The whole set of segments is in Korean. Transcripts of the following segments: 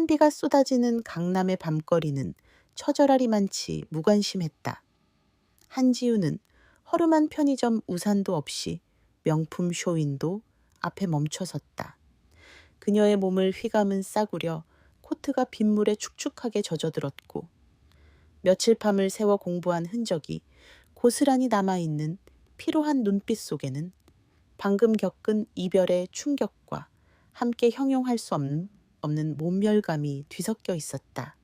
찬비가 쏟아지는 강남의 밤거리는 처절하리만치 무관심했다. 한지우는 허름한 편의점 우산도 없이 명품 쇼윈도 앞에 멈춰섰다. 그녀의 몸을 휘감은 싸구려 코트가 빗물에 축축하게 젖어들었고 며칠 밤을 새워 공부한 흔적이 고스란히 남아있는 피로한 눈빛 속에는 방금 겪은 이별의 충격과 함께 형용할 수 없는 모멸감이 뒤섞여 있었다.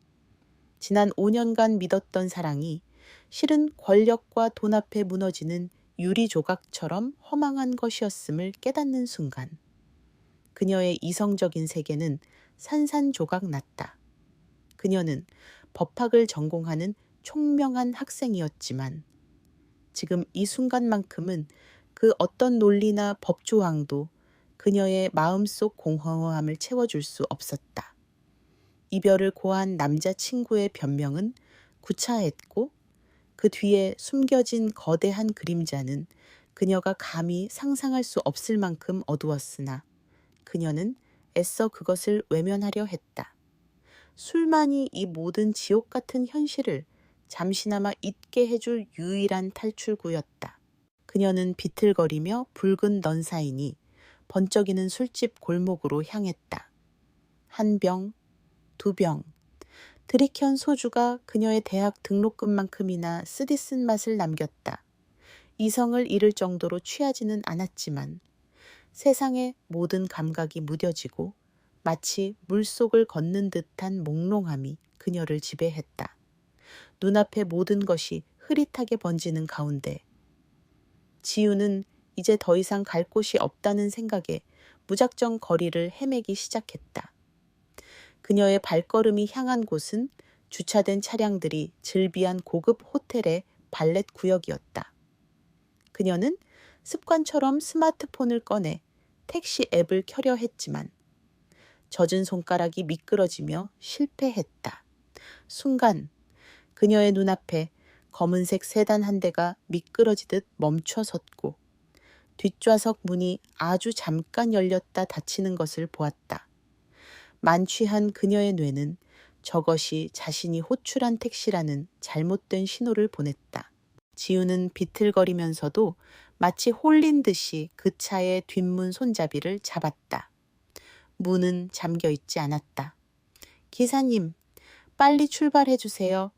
지난 5년간 믿었던 사랑이 실은 권력과 돈 앞에 무너지는 유리 조각처럼 허망한 것이었음을 깨닫는 순간 그녀의 이성적인 세계는 산산조각 났다. 그녀는 법학을 전공하는 총명한 학생이었지만 지금 이 순간만큼은 그 어떤 논리나 법조항도 그녀의 마음속 공허함을 채워줄 수 없었다. 이별을 고한 남자친구의 변명은 구차했고 그 뒤에 숨겨진 거대한 그림자는 그녀가 감히 상상할 수 없을 만큼 어두웠으나 그녀는 애써 그것을 외면하려 했다. 술만이 이 모든 지옥 같은 현실을 잠시나마 잊게 해줄 유일한 탈출구였다. 그녀는 비틀거리며 붉은 넌사인이 번쩍이는 술집 골목으로 향했다. 한 병, 두 병, 들이켠 소주가 그녀의 대학 등록금만큼이나 쓰디쓴 맛을 남겼다. 이성을 잃을 정도로 취하지는 않았지만 세상의 모든 감각이 무뎌지고 마치 물속을 걷는 듯한 몽롱함이 그녀를 지배했다. 눈앞의 모든 것이 흐릿하게 번지는 가운데 지우는 이제 더 이상 갈 곳이 없다는 생각에 무작정 거리를 헤매기 시작했다. 그녀의 발걸음이 향한 곳은 주차된 차량들이 즐비한 고급 호텔의 발렛 구역이었다. 그녀는 습관처럼 스마트폰을 꺼내 택시 앱을 켜려 했지만 젖은 손가락이 미끄러지며 실패했다. 순간 그녀의 눈앞에 검은색 세단 한 대가 미끄러지듯 멈춰 섰고 뒷좌석 문이 아주 잠깐 열렸다 닫히는 것을 보았다. 만취한 그녀의 뇌는 저것이 자신이 호출한 택시라는 잘못된 신호를 보냈다. 지우는 비틀거리면서도 마치 홀린 듯이 그 차의 뒷문 손잡이를 잡았다. 문은 잠겨 있지 않았다. 기사님, 빨리 출발해 주세요.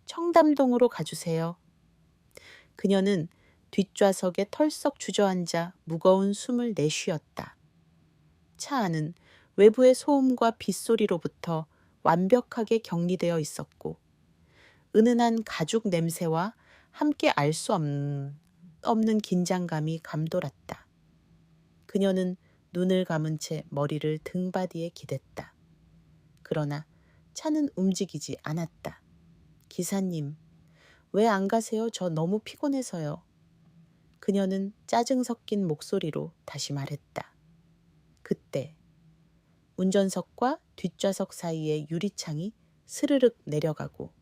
청담동으로 가주세요. 그녀는 뒷좌석에 털썩 주저앉아 무거운 숨을 내쉬었다. 차 안은 외부의 소음과 빗소리로부터 완벽하게 격리되어 있었고 은은한 가죽 냄새와 함께 알 수 없는 긴장감이 감돌았다. 그녀는 눈을 감은 채 머리를 등받이에 기댔다. 그러나 차는 움직이지 않았다. 기사님, 왜 안 가세요? 저 너무 피곤해서요. 그녀는 짜증 섞인 목소리로 다시 말했다. 그때 운전석과 뒷좌석 사이의 유리창이 스르륵 내려가고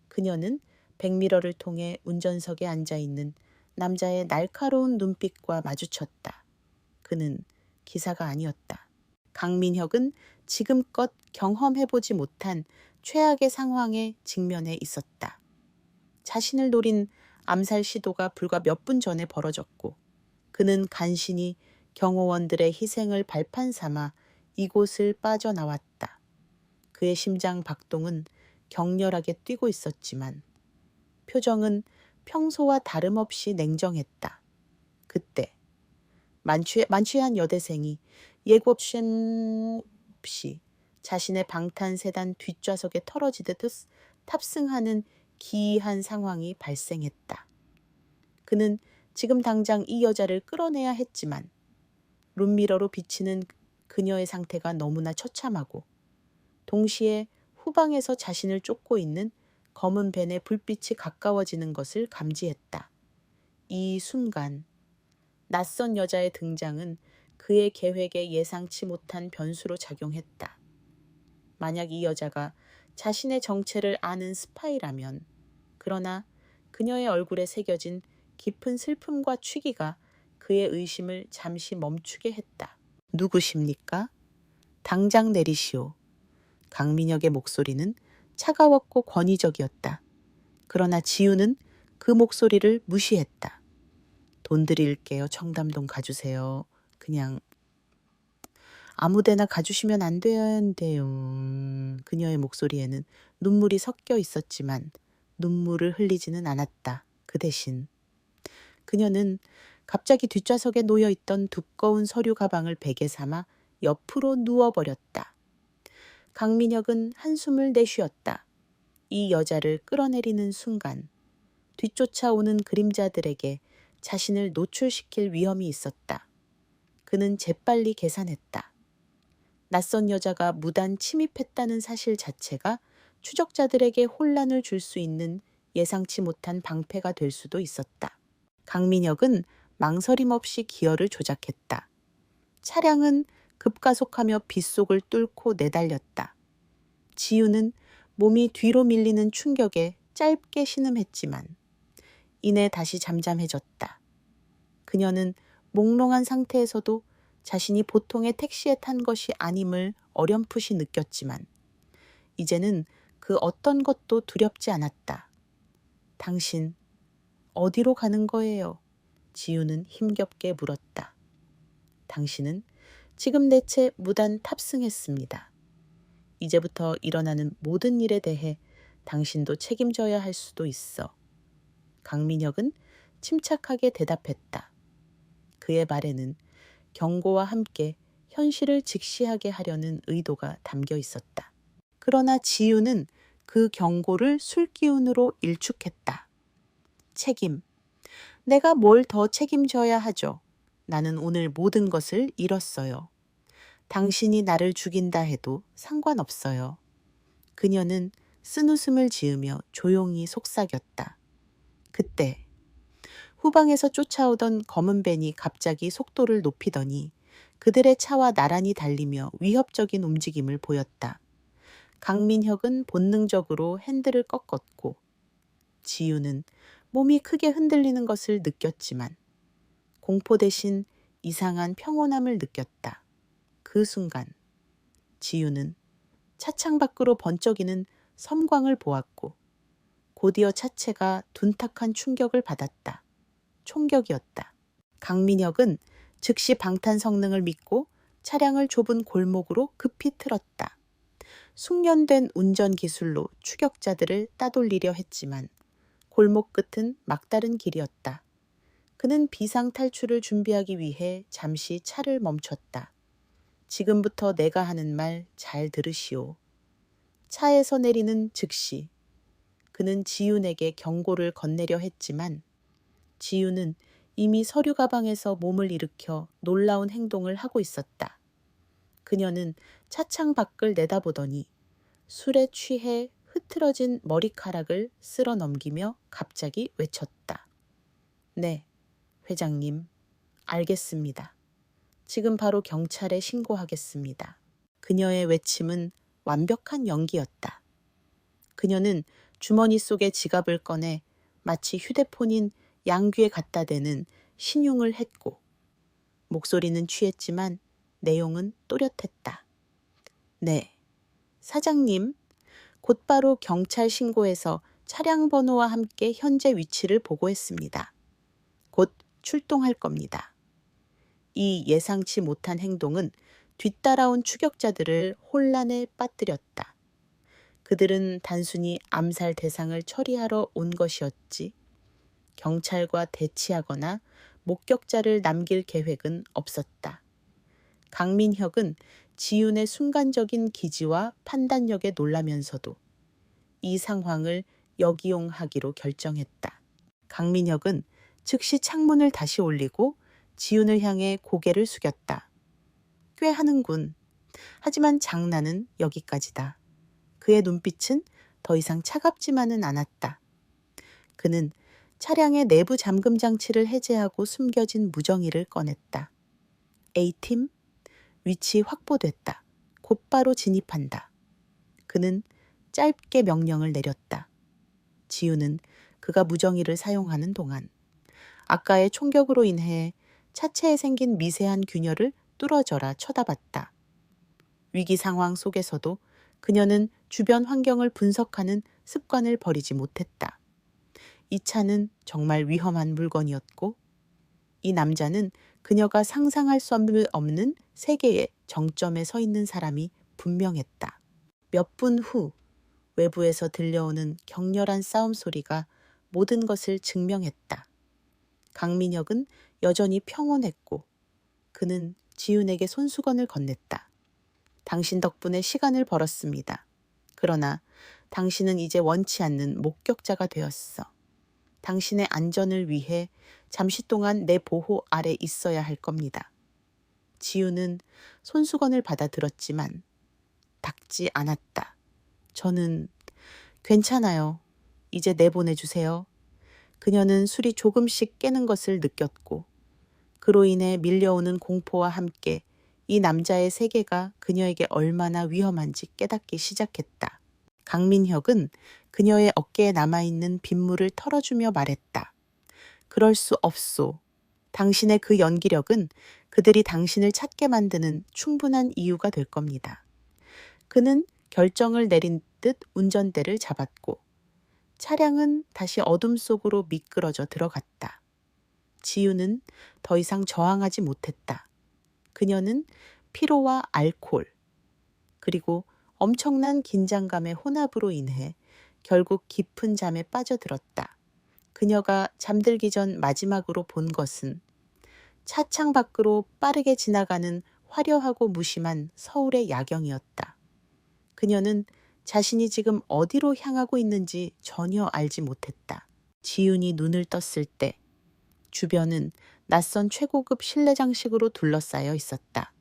그녀는 백미러를 통해 운전석에 앉아있는 남자의 날카로운 눈빛과 마주쳤다. 그는 기사가 아니었다. 강민혁은 지금껏 경험해보지 못한 최악의 상황에 직면해 있었다. 자신을 노린 암살 시도가 불과 몇 분 전에 벌어졌고 그는 간신히 경호원들의 희생을 발판 삼아 이곳을 빠져나왔다. 그의 심장 박동은 격렬하게 뛰고 있었지만 표정은 평소와 다름없이 냉정했다. 그때 만취한 여대생이 예고 없이 자신의 방탄세단 뒷좌석에 털어지듯 탑승하는 기이한 상황이 발생했다. 그는 지금 당장 이 여자를 끌어내야 했지만 룸미러로 비치는 그녀의 상태가 너무나 처참하고 동시에 후방에서 자신을 쫓고 있는 검은 밴의 불빛이 가까워지는 것을 감지했다. 이 순간 낯선 여자의 등장은 그의 계획에 예상치 못한 변수로 작용했다. 만약 이 여자가 자신의 정체를 아는 스파이라면, 그러나 그녀의 얼굴에 새겨진 깊은 슬픔과 취기가 그의 의심을 잠시 멈추게 했다. 누구십니까? 당장 내리시오. 강민혁의 목소리는 차가웠고 권위적이었다. 그러나 지우는 그 목소리를 무시했다. 돈 드릴게요. 청담동 가주세요. 그냥 아무데나 가주시면 안 되는데요. 그녀의 목소리에는 눈물이 섞여 있었지만 눈물을 흘리지는 않았다. 그 대신 그녀는 갑자기 뒷좌석에 놓여있던 두꺼운 서류 가방을 베개 삼아 옆으로 누워버렸다. 강민혁은 한숨을 내쉬었다. 이 여자를 끌어내리는 순간 뒤쫓아오는 그림자들에게 자신을 노출시킬 위험이 있었다. 그는 재빨리 계산했다. 낯선 여자가 무단 침입했다는 사실 자체가 추적자들에게 혼란을 줄 수 있는 예상치 못한 방패가 될 수도 있었다. 강민혁은 망설임 없이 기어를 조작했다. 차량은 급가속하며 빗속을 뚫고 내달렸다. 지우는 몸이 뒤로 밀리는 충격에 짧게 신음했지만 이내 다시 잠잠해졌다. 그녀는 몽롱한 상태에서도 자신이 보통의 택시에 탄 것이 아님을 어렴풋이 느꼈지만 이제는 그 어떤 것도 두렵지 않았다. 당신 어디로 가는 거예요? 지우는 힘겹게 물었다. 당신은 지금 내 채 무단 탑승했습니다. 이제부터 일어나는 모든 일에 대해 당신도 책임져야 할 수도 있어. 강민혁은 침착하게 대답했다. 그의 말에는 경고와 함께 현실을 직시하게 하려는 의도가 담겨 있었다. 그러나 지우는 그 경고를 술기운으로 일축했다. 책임. 내가 뭘 더 책임져야 하죠. 나는 오늘 모든 것을 잃었어요. 당신이 나를 죽인다 해도 상관없어요. 그녀는 쓴웃음을 지으며 조용히 속삭였다. 그때 후방에서 쫓아오던 검은 밴이 갑자기 속도를 높이더니 그들의 차와 나란히 달리며 위협적인 움직임을 보였다. 강민혁은 본능적으로 핸들을 꺾었고 지우는 몸이 크게 흔들리는 것을 느꼈지만 공포 대신 이상한 평온함을 느꼈다. 그 순간 지우는 차창 밖으로 번쩍이는 섬광을 보았고 곧이어 차체가 둔탁한 충격을 받았다. 총격이었다. 강민혁은 즉시 방탄 성능을 믿고 차량을 좁은 골목으로 급히 틀었다. 숙련된 운전 기술로 추격자들을 따돌리려 했지만 골목 끝은 막다른 길이었다. 그는 비상 탈출을 준비하기 위해 잠시 차를 멈췄다. 지금부터 내가 하는 말 잘 들으시오. 차에서 내리는 즉시 그는 지윤에게 경고를 건네려 했지만 지윤은 이미 서류 가방에서 몸을 일으켜 놀라운 행동을 하고 있었다. 그녀는 차창 밖을 내다보더니 술에 취해 흐트러진 머리카락을 쓸어 넘기며 갑자기 외쳤다. 네, 회장님, 알겠습니다. 지금 바로 경찰에 신고하겠습니다. 그녀의 외침은 완벽한 연기였다. 그녀는 주머니 속의 지갑을 꺼내 마치 휴대폰인 양귀에 갖다 대는 신용을 했고 목소리는 취했지만 내용은 또렷했다. 네, 사장님, 곧바로 경찰 신고해서 차량 번호와 함께 현재 위치를 보고했습니다. 곧 출동할 겁니다. 이 예상치 못한 행동은 뒤따라온 추격자들을 혼란에 빠뜨렸다. 그들은 단순히 암살 대상을 처리하러 온 것이었지 경찰과 대치하거나 목격자를 남길 계획은 없었다. 강민혁은 지윤의 순간적인 기지와 판단력에 놀라면서도 이 상황을 역이용하기로 결정했다. 강민혁은 즉시 창문을 다시 올리고 지윤을 향해 고개를 숙였다. 꽤 하는군. 하지만 장난은 여기까지다. 그의 눈빛은 더 이상 차갑지만은 않았다. 그는 차량의 내부 잠금 장치를 해제하고 숨겨진 무정의를 꺼냈다. A팀, 위치 확보됐다. 곧바로 진입한다. 그는 짧게 명령을 내렸다. 지우는 그가 무정의를 사용하는 동안 아까의 총격으로 인해 차체에 생긴 미세한 균열을 뚫어져라 쳐다봤다. 위기 상황 속에서도 그녀는 주변 환경을 분석하는 습관을 버리지 못했다. 이 차는 정말 위험한 물건이었고 이 남자는 그녀가 상상할 수 없는 세계의 정점에 서 있는 사람이 분명했다. 몇 분 후 외부에서 들려오는 격렬한 싸움 소리가 모든 것을 증명했다. 강민혁은 여전히 평온했고 그는 지훈에게 손수건을 건넸다. 당신 덕분에 시간을 벌었습니다. 그러나 당신은 이제 원치 않는 목격자가 되었어. 당신의 안전을 위해 잠시 동안 내 보호 아래 있어야 할 겁니다. 지우는 손수건을 받아들었지만 닦지 않았다. 저는 괜찮아요. 이제 내보내주세요. 그녀는 술이 조금씩 깨는 것을 느꼈고 그로 인해 밀려오는 공포와 함께 이 남자의 세계가 그녀에게 얼마나 위험한지 깨닫기 시작했다. 강민혁은 그녀의 어깨에 남아있는 빗물을 털어주며 말했다. 그럴 수 없소. 당신의 그 연기력은 그들이 당신을 찾게 만드는 충분한 이유가 될 겁니다. 그는 결정을 내린 듯 운전대를 잡았고 차량은 다시 어둠 속으로 미끄러져 들어갔다. 지우는 더 이상 저항하지 못했다. 그녀는 피로와 알코올, 그리고 엄청난 긴장감의 혼합으로 인해 결국 깊은 잠에 빠져들었다. 그녀가 잠들기 전 마지막으로 본 것은 차창 밖으로 빠르게 지나가는 화려하고 무심한 서울의 야경이었다. 그녀는 자신이 지금 어디로 향하고 있는지 전혀 알지 못했다. 지훈이 눈을 떴을 때 주변은 낯선 최고급 실내 장식으로 둘러싸여 있었다.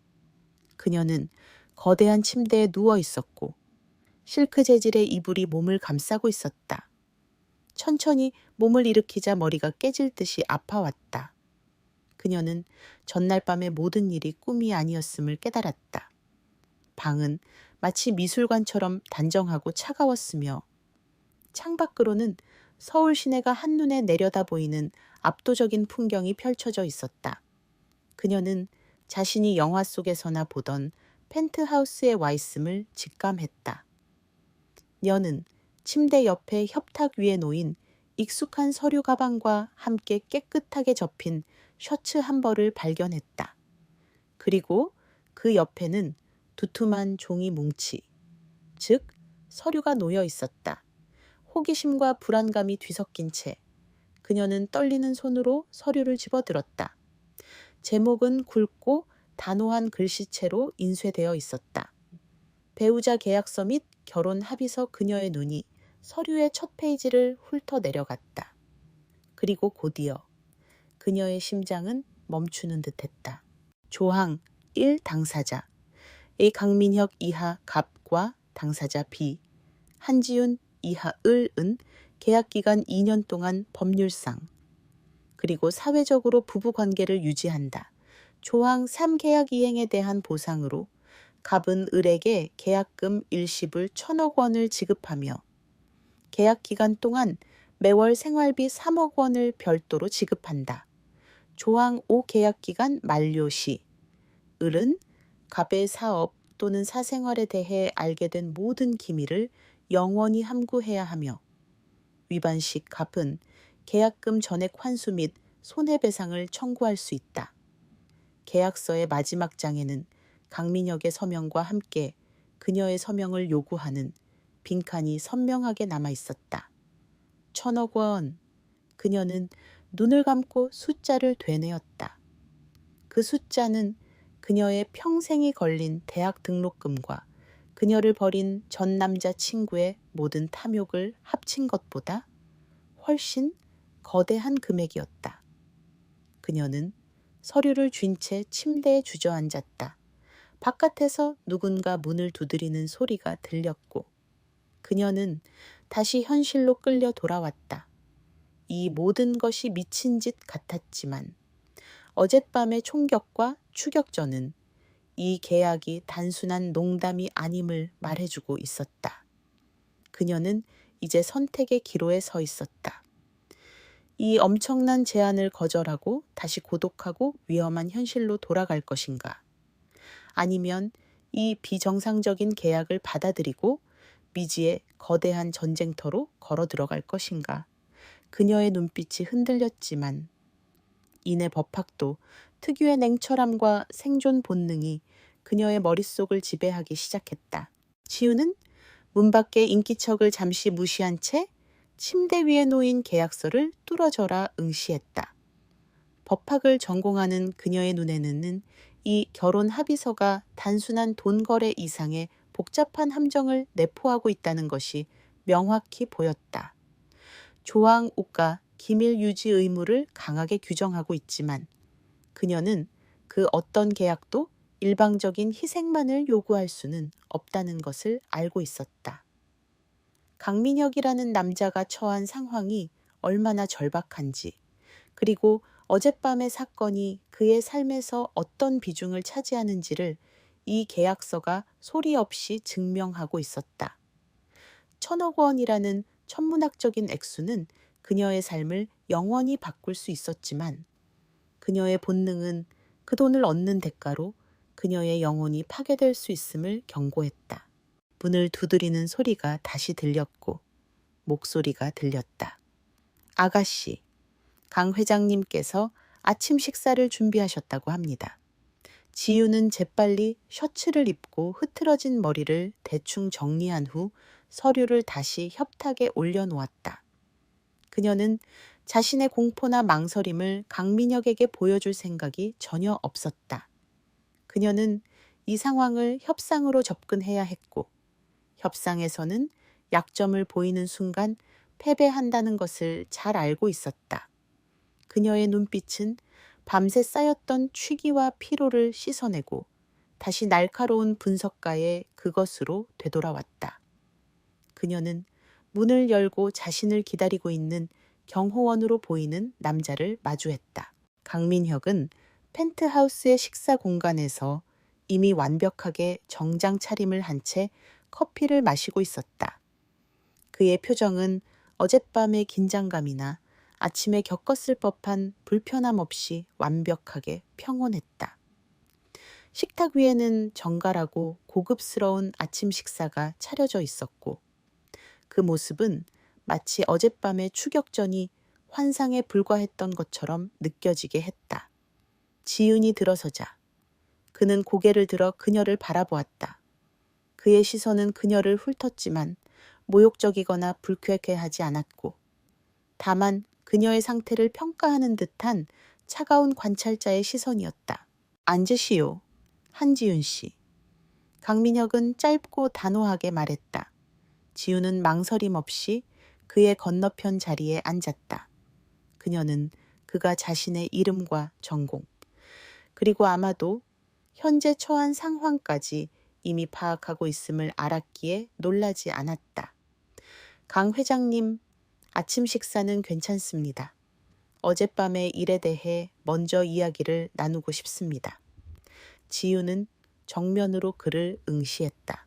그녀는 거대한 침대에 누워 있었고 실크 재질의 이불이 몸을 감싸고 있었다. 천천히 몸을 일으키자 머리가 깨질 듯이 아파왔다. 그녀는 전날 밤의 모든 일이 꿈이 아니었음을 깨달았다. 방은 마치 미술관처럼 단정하고 차가웠으며 창밖으로는 서울 시내가 한눈에 내려다 보이는 압도적인 풍경이 펼쳐져 있었다. 그녀는 자신이 영화 속에서나 보던 펜트하우스에 와 있음을 직감했다. 여는 침대 옆에 협탁 위에 놓인 익숙한 서류 가방과 함께 깨끗하게 접힌 셔츠 한 벌을 발견했다. 그리고 그 옆에는 두툼한 종이 뭉치, 즉 서류가 놓여 있었다. 호기심과 불안감이 뒤섞인 채 그녀는 떨리는 손으로 서류를 집어들었다. 제목은 굵고 단호한 글씨체로 인쇄되어 있었다. 배우자 계약서 및 결혼 합의서. 그녀의 눈이 서류의 첫 페이지를 훑어 내려갔다. 그리고 곧이어 그녀의 심장은 멈추는 듯했다. 조항 1 당사자 A 강민혁 이하 갑과 당사자 B 한지훈 이하 을은 계약기간 2년 동안 법률상 그리고 사회적으로 부부관계를 유지한다. 조항 3 계약 이행에 대한 보상으로 갑은 을에게 계약금 일시불 1,000억 원을 지급하며 계약 기간 동안 매월 생활비 3억 원을 별도로 지급한다. 조항 5 계약 기간 만료 시 을은 갑의 사업 또는 사생활에 대해 알게 된 모든 기밀을 영원히 함구해야 하며 위반 시 갑은 계약금 전액 환수 및 손해배상을 청구할 수 있다. 계약서의 마지막 장에는 강민혁의 서명과 함께 그녀의 서명을 요구하는 빈칸이 선명하게 남아 있었다. 1,000억 원. 그녀는 눈을 감고 숫자를 되뇌었다. 그 숫자는 그녀의 평생이 걸린 대학 등록금과 그녀를 버린 전 남자 친구의 모든 탐욕을 합친 것보다 훨씬 거대한 금액이었다. 그녀는 서류를 쥔 채 침대에 주저앉았다. 바깥에서 누군가 문을 두드리는 소리가 들렸고 그녀는 다시 현실로 끌려 돌아왔다. 이 모든 것이 미친 짓 같았지만 어젯밤의 총격과 추격전은 이 계약이 단순한 농담이 아님을 말해주고 있었다. 그녀는 이제 선택의 기로에 서 있었다. 이 엄청난 제안을 거절하고 다시 고독하고 위험한 현실로 돌아갈 것인가? 아니면 이 비정상적인 계약을 받아들이고 미지의 거대한 전쟁터로 걸어 들어갈 것인가. 그녀의 눈빛이 흔들렸지만 이내 법학도 특유의 냉철함과 생존 본능이 그녀의 머릿속을 지배하기 시작했다. 지우는 문 밖의 인기척을 잠시 무시한 채 침대 위에 놓인 계약서를 뚫어져라 응시했다. 법학을 전공하는 그녀의 눈에는 이 결혼 합의서가 단순한 돈 거래 이상의 복잡한 함정을 내포하고 있다는 것이 명확히 보였다. 조항 5가 기밀 유지 의무를 강하게 규정하고 있지만 그녀는 그 어떤 계약도 일방적인 희생만을 요구할 수는 없다는 것을 알고 있었다. 강민혁이라는 남자가 처한 상황이 얼마나 절박한지, 그리고 어젯밤의 사건이 그의 삶에서 어떤 비중을 차지하는지를 이 계약서가 소리 없이 증명하고 있었다. 1,000억 원이라는 천문학적인 액수는 그녀의 삶을 영원히 바꿀 수 있었지만 그녀의 본능은 그 돈을 얻는 대가로 그녀의 영혼이 파괴될 수 있음을 경고했다. 문을 두드리는 소리가 다시 들렸고 목소리가 들렸다. 아가씨, 강 회장님께서 아침 식사를 준비하셨다고 합니다. 지우는 재빨리 셔츠를 입고 흐트러진 머리를 대충 정리한 후 서류를 다시 협탁에 올려놓았다. 그녀는 자신의 공포나 망설임을 강민혁에게 보여줄 생각이 전혀 없었다. 그녀는 이 상황을 협상으로 접근해야 했고, 협상에서는 약점을 보이는 순간 패배한다는 것을 잘 알고 있었다. 그녀의 눈빛은 밤새 쌓였던 취기와 피로를 씻어내고 다시 날카로운 분석가의 그것으로 되돌아왔다. 그녀는 문을 열고 자신을 기다리고 있는 경호원으로 보이는 남자를 마주했다. 강민혁은 펜트하우스의 식사 공간에서 이미 완벽하게 정장 차림을 한 채 커피를 마시고 있었다. 그의 표정은 어젯밤의 긴장감이나 아침에 겪었을 법한 불편함 없이 완벽하게 평온했다. 식탁 위에는 정갈하고 고급스러운 아침 식사가 차려져 있었고 그 모습은 마치 어젯밤의 추격전이 환상에 불과했던 것처럼 느껴지게 했다. 지윤이 들어서자 그는 고개를 들어 그녀를 바라보았다. 그의 시선은 그녀를 훑었지만 모욕적이거나 불쾌하지 않았고 다만 그녀의 상태를 평가하는 듯한 차가운 관찰자의 시선이었다. 앉으시오, 한지윤 씨. 강민혁은 짧고 단호하게 말했다. 지우는 망설임 없이 그의 건너편 자리에 앉았다. 그녀는 그가 자신의 이름과 전공, 그리고 아마도 현재 처한 상황까지 이미 파악하고 있음을 알았기에 놀라지 않았다. 강 회장님, 아침 식사는 괜찮습니다. 어젯밤의 일에 대해 먼저 이야기를 나누고 싶습니다. 지우는 정면으로 그를 응시했다.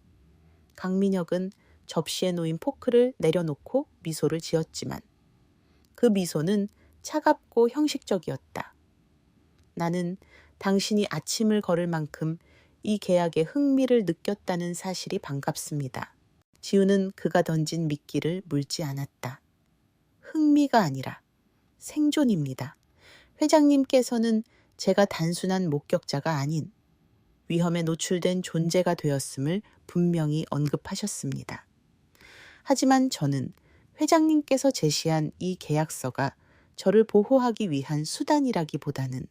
강민혁은 접시에 놓인 포크를 내려놓고 미소를 지었지만 그 미소는 차갑고 형식적이었다. 나는 당신이 아침을 걸을 만큼 이 계약에 흥미를 느꼈다는 사실이 반갑습니다. 지우는 그가 던진 미끼를 물지 않았다. 흥미가 아니라 생존입니다. 회장님께서는 제가 단순한 목격자가 아닌 위험에 노출된 존재가 되었음을 분명히 언급하셨습니다. 하지만 저는 회장님께서 제시한 이 계약서가 저를 보호하기 위한 수단이라기보다는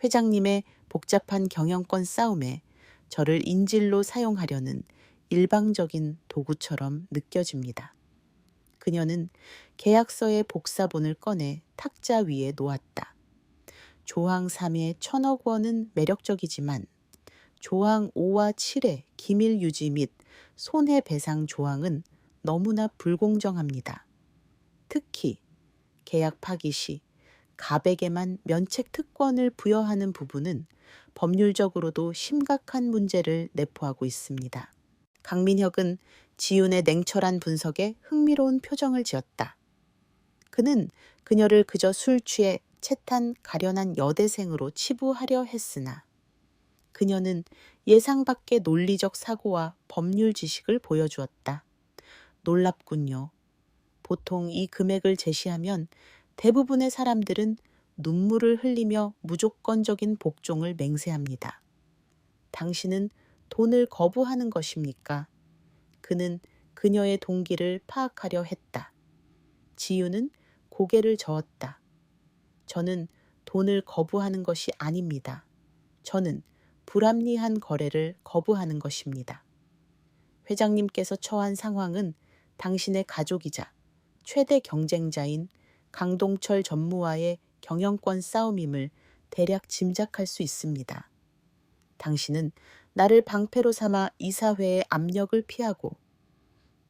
회장님의 복잡한 경영권 싸움에 저를 인질로 사용하려는 일방적인 도구처럼 느껴집니다. 그녀는 계약서의 복사본을 꺼내 탁자 위에 놓았다. 조항 3의 1,000억 원은 매력적이지만 조항 5와 7의 기밀 유지 및 손해배상 조항은 너무나 불공정합니다. 특히 계약 파기 시 갑에게만 면책 특권을 부여하는 부분은 법률적으로도 심각한 문제를 내포하고 있습니다. 강민혁은 지윤의 냉철한 분석에 흥미로운 표정을 지었다. 그는 그녀를 그저 술 취해 채탄 가련한 여대생으로 치부하려 했으나 그녀는 예상 밖의 논리적 사고와 법률 지식을 보여주었다. 놀랍군요. 보통 이 금액을 제시하면 대부분의 사람들은 눈물을 흘리며 무조건적인 복종을 맹세합니다. 당신은 돈을 거부하는 것입니까? 그는 그녀의 동기를 파악하려 했다. 지유는 고개를 저었다. 저는 돈을 거부하는 것이 아닙니다. 저는 불합리한 거래를 거부하는 것입니다. 회장님께서 처한 상황은 당신의 가족이자 최대 경쟁자인 강동철 전무와의 경영권 싸움임을 대략 짐작할 수 있습니다. 당신은 나를 방패로 삼아 이사회의 압력을 피하고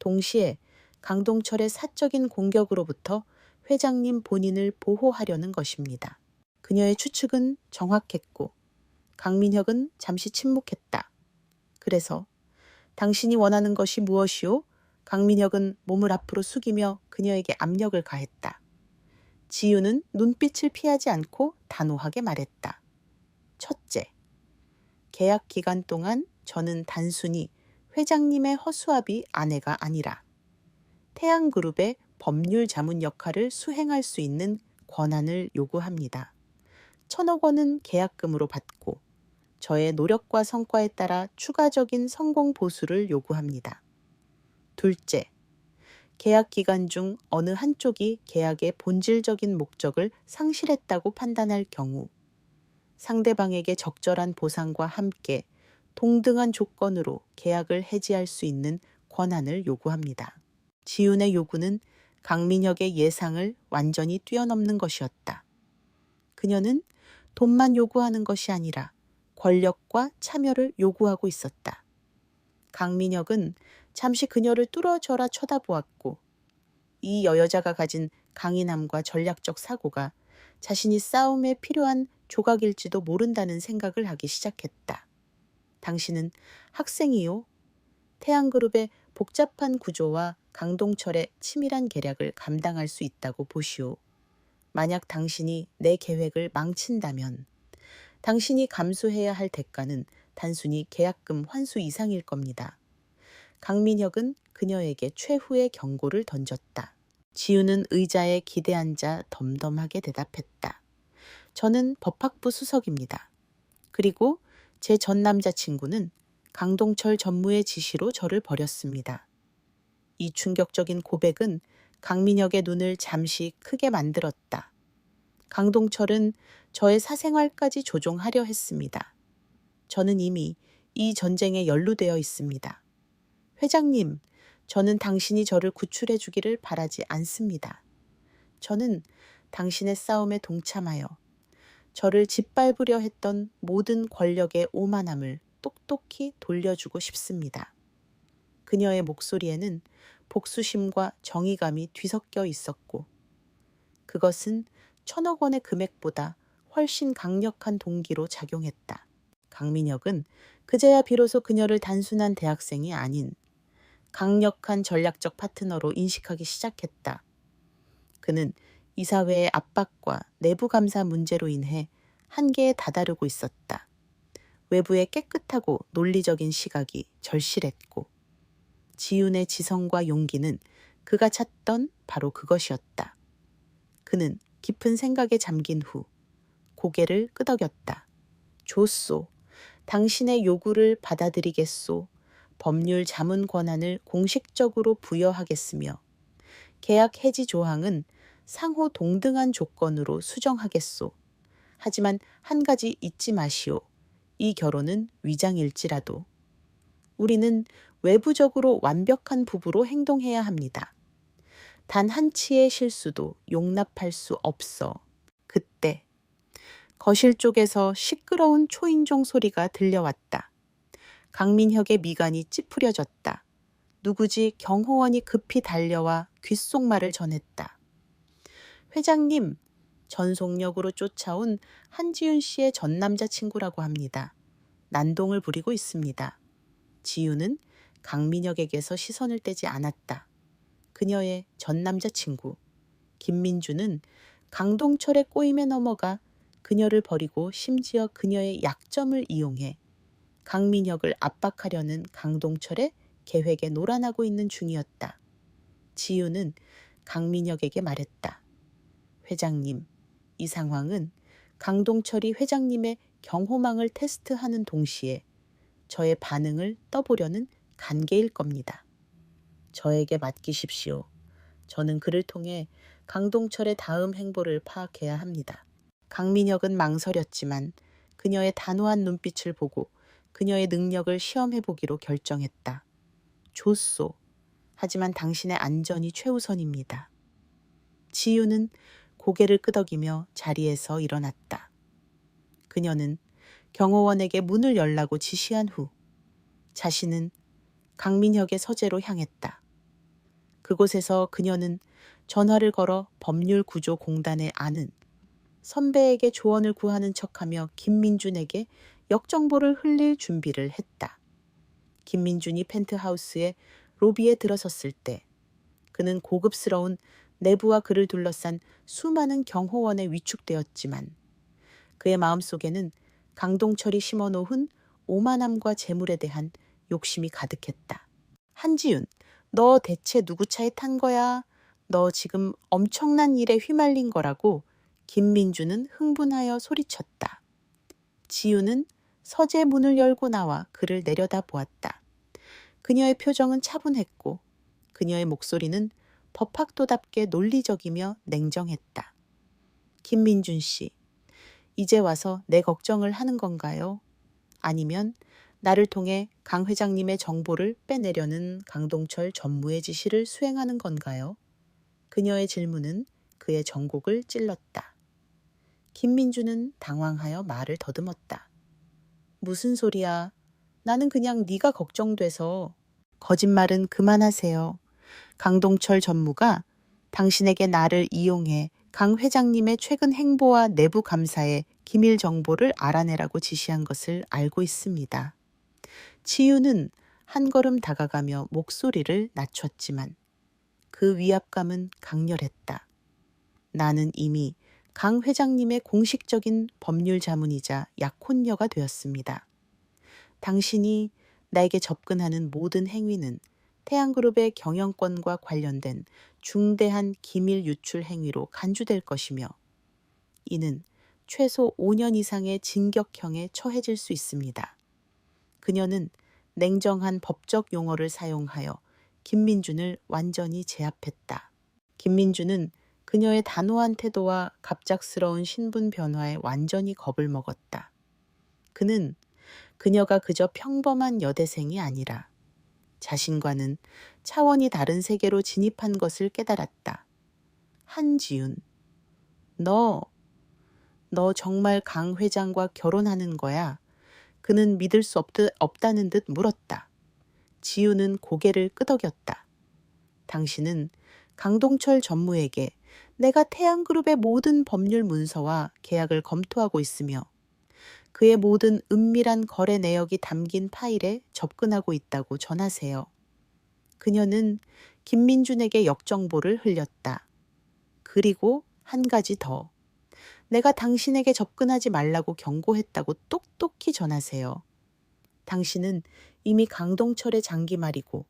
동시에 강동철의 사적인 공격으로부터 회장님 본인을 보호하려는 것입니다. 그녀의 추측은 정확했고 강민혁은 잠시 침묵했다. 그래서 당신이 원하는 것이 무엇이오? 강민혁은 몸을 앞으로 숙이며 그녀에게 압력을 가했다. 지유는 눈빛을 피하지 않고 단호하게 말했다. 첫째, 계약 기간 동안 저는 단순히 회장님의 허수아비 아내가 아니라 태양그룹의 법률 자문 역할을 수행할 수 있는 권한을 요구합니다. 1,000억 원은 계약금으로 받고 저의 노력과 성과에 따라 추가적인 성공 보수를 요구합니다. 둘째, 계약 기간 중 어느 한쪽이 계약의 본질적인 목적을 상실했다고 판단할 경우 상대방에게 적절한 보상과 함께 동등한 조건으로 계약을 해지할 수 있는 권한을 요구합니다. 지윤의 요구는 강민혁의 예상을 완전히 뛰어넘는 것이었다. 그녀는 돈만 요구하는 것이 아니라 권력과 참여를 요구하고 있었다. 강민혁은 잠시 그녀를 뚫어져라 쳐다보았고 이 여여자가 가진 강인함과 전략적 사고가 자신이 싸움에 필요한 조각일지도 모른다는 생각을 하기 시작했다. 당신은 학생이요. 태양그룹의 복잡한 구조와 강동철의 치밀한 계략을 감당할 수 있다고 보시오. 만약 당신이 내 계획을 망친다면 당신이 감수해야 할 대가는 단순히 계약금 환수 이상일 겁니다. 강민혁은 그녀에게 최후의 경고를 던졌다. 지우는 의자에 기대앉아 덤덤하게 대답했다. 저는 법학부 수석입니다. 그리고 제 전 남자친구는 강동철 전무의 지시로 저를 버렸습니다. 이 충격적인 고백은 강민혁의 눈을 잠시 크게 만들었다. 강동철은 저의 사생활까지 조종하려 했습니다. 저는 이미 이 전쟁에 연루되어 있습니다. 회장님, 저는 당신이 저를 구출해 주기를 바라지 않습니다. 저는 당신의 싸움에 동참하여 저를 짓밟으려 했던 모든 권력의 오만함을 똑똑히 돌려주고 싶습니다. 그녀의 목소리에는 복수심과 정의감이 뒤섞여 있었고 그것은 1,000억 원의 금액보다 훨씬 강력한 동기로 작용했다. 강민혁은 그제야 비로소 그녀를 단순한 대학생이 아닌 강력한 전략적 파트너로 인식하기 시작했다. 그는 이사회의 압박과 내부 감사 문제로 인해 한계에 다다르고 있었다. 외부의 깨끗하고 논리적인 시각이 절실했고 지윤의 지성과 용기는 그가 찾던 바로 그것이었다. 그는 깊은 생각에 잠긴 후 고개를 끄덕였다. 좋소. 당신의 요구를 받아들이겠소. 법률 자문 권한을 공식적으로 부여하겠으며 계약 해지 조항은 상호 동등한 조건으로 수정하겠소. 하지만 한 가지 잊지 마시오. 이 결혼은 위장일지라도 우리는 외부적으로 완벽한 부부로 행동해야 합니다. 단 한 치의 실수도 용납할 수 없어. 그때 거실 쪽에서 시끄러운 초인종 소리가 들려왔다. 강민혁의 미간이 찌푸려졌다. 누구지 경호원이 급히 달려와 귓속말을 전했다. 회장님, 전속력으로 쫓아온 한지윤 씨의 전 남자친구라고 합니다. 난동을 부리고 있습니다. 지유는 강민혁에게서 시선을 떼지 않았다. 그녀의 전 남자친구 김민주는 강동철의 꼬임에 넘어가 그녀를 버리고 심지어 그녀의 약점을 이용해 강민혁을 압박하려는 강동철의 계획에 노란하고 있는 중이었다. 지우는 강민혁에게 말했다. 회장님, 이 상황은 강동철이 회장님의 경호망을 테스트하는 동시에 저의 반응을 떠보려는 간계일 겁니다. 저에게 맡기십시오. 저는 그를 통해 강동철의 다음 행보를 파악해야 합니다. 강민혁은 망설였지만 그녀의 단호한 눈빛을 보고 그녀의 능력을 시험해보기로 결정했다. 좋소. 하지만 당신의 안전이 최우선입니다. 지유는 고개를 끄덕이며 자리에서 일어났다. 그녀는 경호원에게 문을 열라고 지시한 후 자신은 강민혁의 서재로 향했다. 그곳에서 그녀는 전화를 걸어 법률구조공단에 아는 선배에게 조언을 구하는 척하며 김민준에게 역정보를 흘릴 준비를 했다. 김민준이 펜트하우스의 로비에 들어섰을 때 그는 고급스러운 내부와 그를 둘러싼 수많은 경호원에 위축되었지만 그의 마음속에는 강동철이 심어놓은 오만함과 재물에 대한 욕심이 가득했다. 한지윤, 너 대체 누구 차에 탄 거야? 너 지금 엄청난 일에 휘말린 거라고 김민주는 흥분하여 소리쳤다. 지유는 서재 문을 열고 나와 그를 내려다보았다. 그녀의 표정은 차분했고 그녀의 목소리는 법학도답게 논리적이며 냉정했다. 김민준 씨, 이제 와서 내 걱정을 하는 건가요? 아니면 나를 통해 강 회장님의 정보를 빼내려는 강동철 전무의 지시를 수행하는 건가요? 그녀의 질문은 그의 전곡을 찔렀다. 김민주는 당황하여 말을 더듬었다. 무슨 소리야? 나는 그냥 네가 걱정돼서. 거짓말은 그만하세요. 강동철 전무가 당신에게 나를 이용해 강 회장님의 최근 행보와 내부 감사의 기밀 정보를 알아내라고 지시한 것을 알고 있습니다. 지유는 한 걸음 다가가며 목소리를 낮췄지만 그 위압감은 강렬했다. 나는 이미 강 회장님의 공식적인 법률 자문이자 약혼녀가 되었습니다. 당신이 나에게 접근하는 모든 행위는 태양그룹의 경영권과 관련된 중대한 기밀 유출 행위로 간주될 것이며 이는 최소 5년 이상의 징역형에 처해질 수 있습니다. 그녀는 냉정한 법적 용어를 사용하여 김민준을 완전히 제압했다. 김민준은 그녀의 단호한 태도와 갑작스러운 신분 변화에 완전히 겁을 먹었다. 그는 그녀가 그저 평범한 여대생이 아니라 자신과는 차원이 다른 세계로 진입한 것을 깨달았다. 한지윤, 너 정말 강 회장과 결혼하는 거야? 그는 믿을 수 없다는 듯 물었다. 지유는 고개를 끄덕였다. 당신은 강동철 전무에게 내가 태양그룹의 모든 법률 문서와 계약을 검토하고 있으며 그의 모든 은밀한 거래 내역이 담긴 파일에 접근하고 있다고 전하세요. 그녀는 김민준에게 역정보를 흘렸다. 그리고 한 가지 더. 내가 당신에게 접근하지 말라고 경고했다고 똑똑히 전하세요. 당신은 이미 강동철의 장기말이고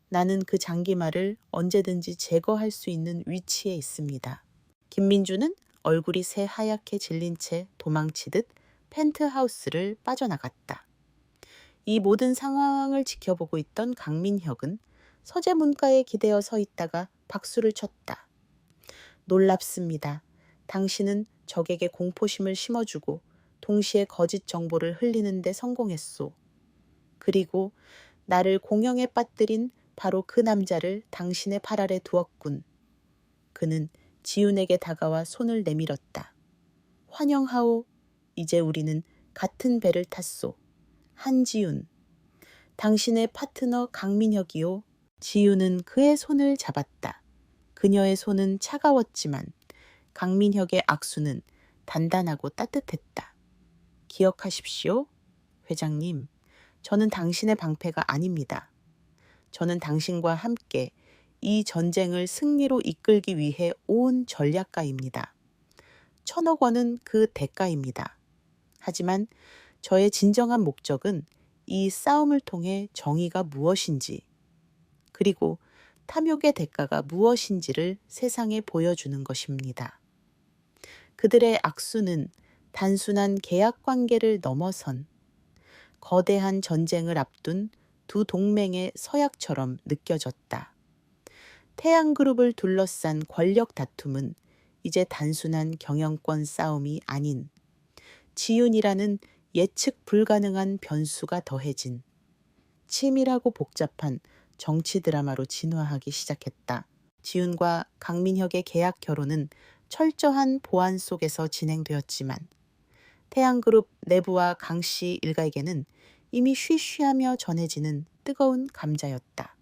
나는 그 장기말을 언제든지 제거할 수 있는 위치에 있습니다. 김민주는 얼굴이 새하얗게 질린 채 도망치듯 펜트하우스를 빠져나갔다. 이 모든 상황을 지켜보고 있던 강민혁은 서재 문가에 기대어 서 있다가 박수를 쳤다. 놀랍습니다. 당신은 적에게 공포심을 심어주고 동시에 거짓 정보를 흘리는 데 성공했소. 그리고 나를 공영에 빠뜨린 바로 그 남자를 당신의 팔 아래 두었군. 그는 지훈에게 다가와 손을 내밀었다. 환영하오. 이제 우리는 같은 배를 탔소. 한지훈. 당신의 파트너 강민혁이요. 지훈은 그의 손을 잡았다. 그녀의 손은 차가웠지만 강민혁의 악수는 단단하고 따뜻했다. 기억하십시오. 회장님, 저는 당신의 방패가 아닙니다. 저는 당신과 함께 이 전쟁을 승리로 이끌기 위해 온 전략가입니다. 1,000억 원은 그 대가입니다. 하지만 저의 진정한 목적은 이 싸움을 통해 정의가 무엇인지, 그리고 탐욕의 대가가 무엇인지를 세상에 보여주는 것입니다. 그들의 악수는 단순한 계약 관계를 넘어선 거대한 전쟁을 앞둔 두 동맹의 서약처럼 느껴졌다. 태양그룹을 둘러싼 권력 다툼은 이제 단순한 경영권 싸움이 아닌 지윤이라는 예측 불가능한 변수가 더해진 치밀하고 복잡한 정치 드라마로 진화하기 시작했다. 지윤과 강민혁의 계약 결혼은 철저한 보안 속에서 진행되었지만 태양그룹 내부와 강씨 일가에게는 이미 쉬쉬하며 전해지는 뜨거운 감자였다.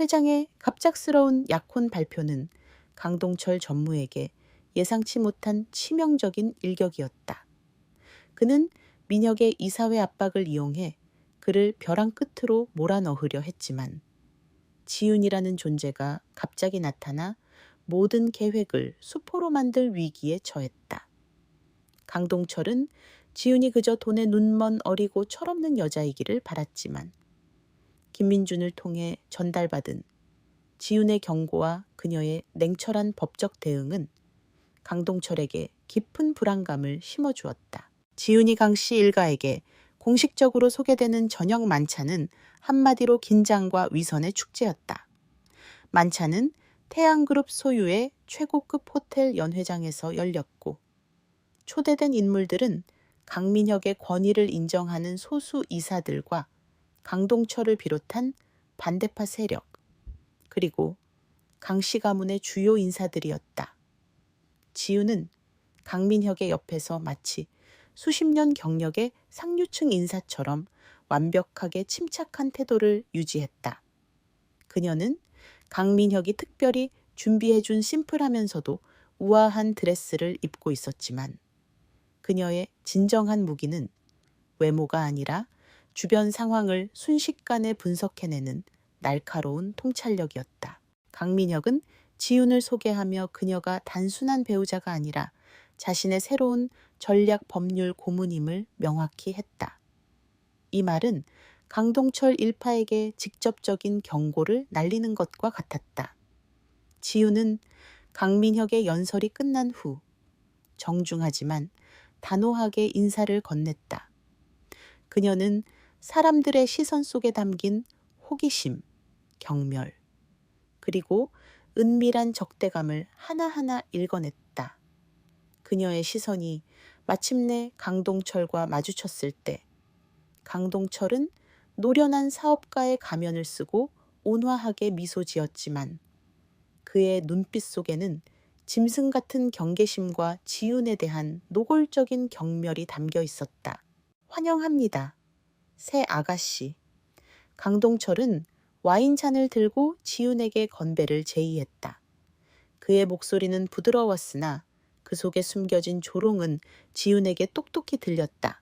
회장의 갑작스러운 약혼 발표는 강동철 전무에게 예상치 못한 치명적인 일격이었다. 그는 민혁의 이사회 압박을 이용해 그를 벼랑 끝으로 몰아넣으려 했지만 지윤이라는 존재가 갑자기 나타나 모든 계획을 수포로 만들 위기에 처했다. 강동철은 지윤이 그저 돈에 눈먼 어리고 철없는 여자이기를 바랐지만 김민준을 통해 전달받은 지윤의 경고와 그녀의 냉철한 법적 대응은 강동철에게 깊은 불안감을 심어주었다. 지윤이 강씨 일가에게 공식적으로 소개되는 저녁 만찬은 한마디로 긴장과 위선의 축제였다. 만찬은 태양그룹 소유의 최고급 호텔 연회장에서 열렸고 초대된 인물들은 강민혁의 권위를 인정하는 소수 이사들과 강동철을 비롯한 반대파 세력, 그리고 강씨 가문의 주요 인사들이었다. 지윤은 강민혁의 옆에서 마치 수십 년 경력의 상류층 인사처럼 완벽하게 침착한 태도를 유지했다. 그녀는 강민혁이 특별히 준비해준 심플하면서도 우아한 드레스를 입고 있었지만 그녀의 진정한 무기는 외모가 아니라 주변 상황을 순식간에 분석해내는 날카로운 통찰력이었다. 강민혁은 지윤을 소개하며 그녀가 단순한 배우자가 아니라 자신의 새로운 전략 법률 고문임을 명확히 했다. 이 말은 강동철 일파에게 직접적인 경고를 날리는 것과 같았다. 지윤은 강민혁의 연설이 끝난 후 정중하지만 단호하게 인사를 건넸다. 그녀는 사람들의 시선 속에 담긴 호기심, 경멸, 그리고 은밀한 적대감을 하나하나 읽어냈다. 그녀의 시선이 마침내 강동철과 마주쳤을 때 강동철은 노련한 사업가의 가면을 쓰고 온화하게 미소 지었지만 그의 눈빛 속에는 짐승 같은 경계심과 지윤에 대한 노골적인 경멸이 담겨 있었다. 환영합니다. 새 아가씨. 강동철은 와인잔을 들고 지윤에게 건배를 제의했다. 그의 목소리는 부드러웠으나 그 속에 숨겨진 조롱은 지윤에게 똑똑히 들렸다.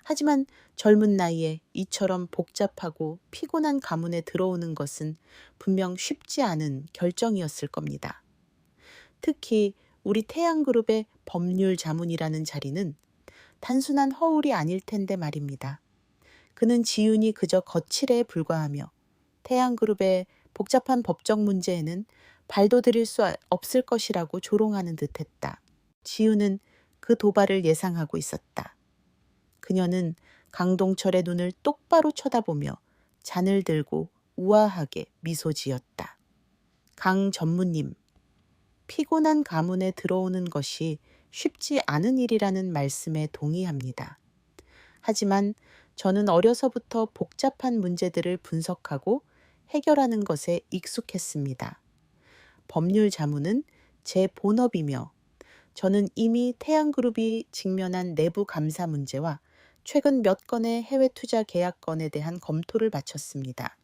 하지만 젊은 나이에 이처럼 복잡하고 피곤한 가문에 들어오는 것은 분명 쉽지 않은 결정이었을 겁니다. 특히 우리 태양그룹의 법률 자문이라는 자리는 단순한 허울이 아닐 텐데 말입니다. 그는 지윤이 그저 거칠에 불과하며 태양그룹의 복잡한 법적 문제에는 발도 들일 수 없을 것이라고 조롱하는 듯했다. 지윤은 그 도발을 예상하고 있었다. 그녀는 강동철의 눈을 똑바로 쳐다보며 잔을 들고 우아하게 미소 지었다. 강 전무님, 피곤한 가문에 들어오는 것이 쉽지 않은 일이라는 말씀에 동의합니다. 하지만 저는 어려서부터 복잡한 문제들을 분석하고 해결하는 것에 익숙했습니다. 법률 자문은 제 본업이며 저는 이미 태양그룹이 직면한 내부 감사 문제와 최근 몇 건의 해외 투자 계약건에 대한 검토를 마쳤습니다.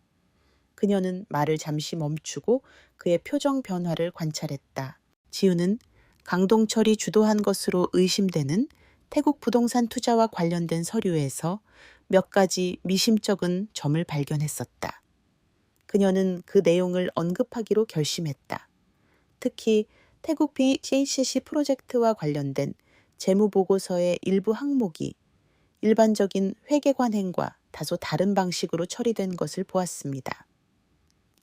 그녀는 말을 잠시 멈추고 그의 표정 변화를 관찰했다. 지우는 강동철이 주도한 것으로 의심되는 태국 부동산 투자와 관련된 서류에서 몇 가지 미심쩍은 점을 발견했었다. 그녀는 그 내용을 언급하기로 결심했다. 특히 태국 BJCC 프로젝트와 관련된 재무보고서의 일부 항목이 일반적인 회계 관행과 다소 다른 방식으로 처리된 것을 보았습니다.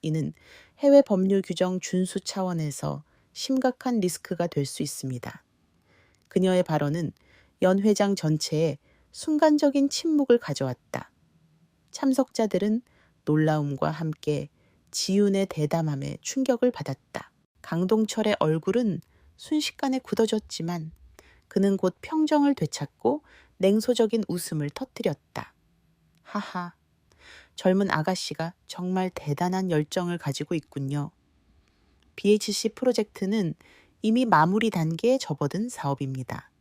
이는 해외 법률 규정 준수 차원에서 심각한 리스크가 될 수 있습니다. 그녀의 발언은 연 회장 전체에 순간적인 침묵을 가져왔다. 참석자들은 놀라움과 함께 지윤의 대담함에 충격을 받았다. 강동철의 얼굴은 순식간에 굳어졌지만 그는 곧 평정을 되찾고 냉소적인 웃음을 터뜨렸다. 하하, 젊은 아가씨가 정말 대단한 열정을 가지고 있군요. BHC 프로젝트는 이미 마무리 단계에 접어든 사업입니다.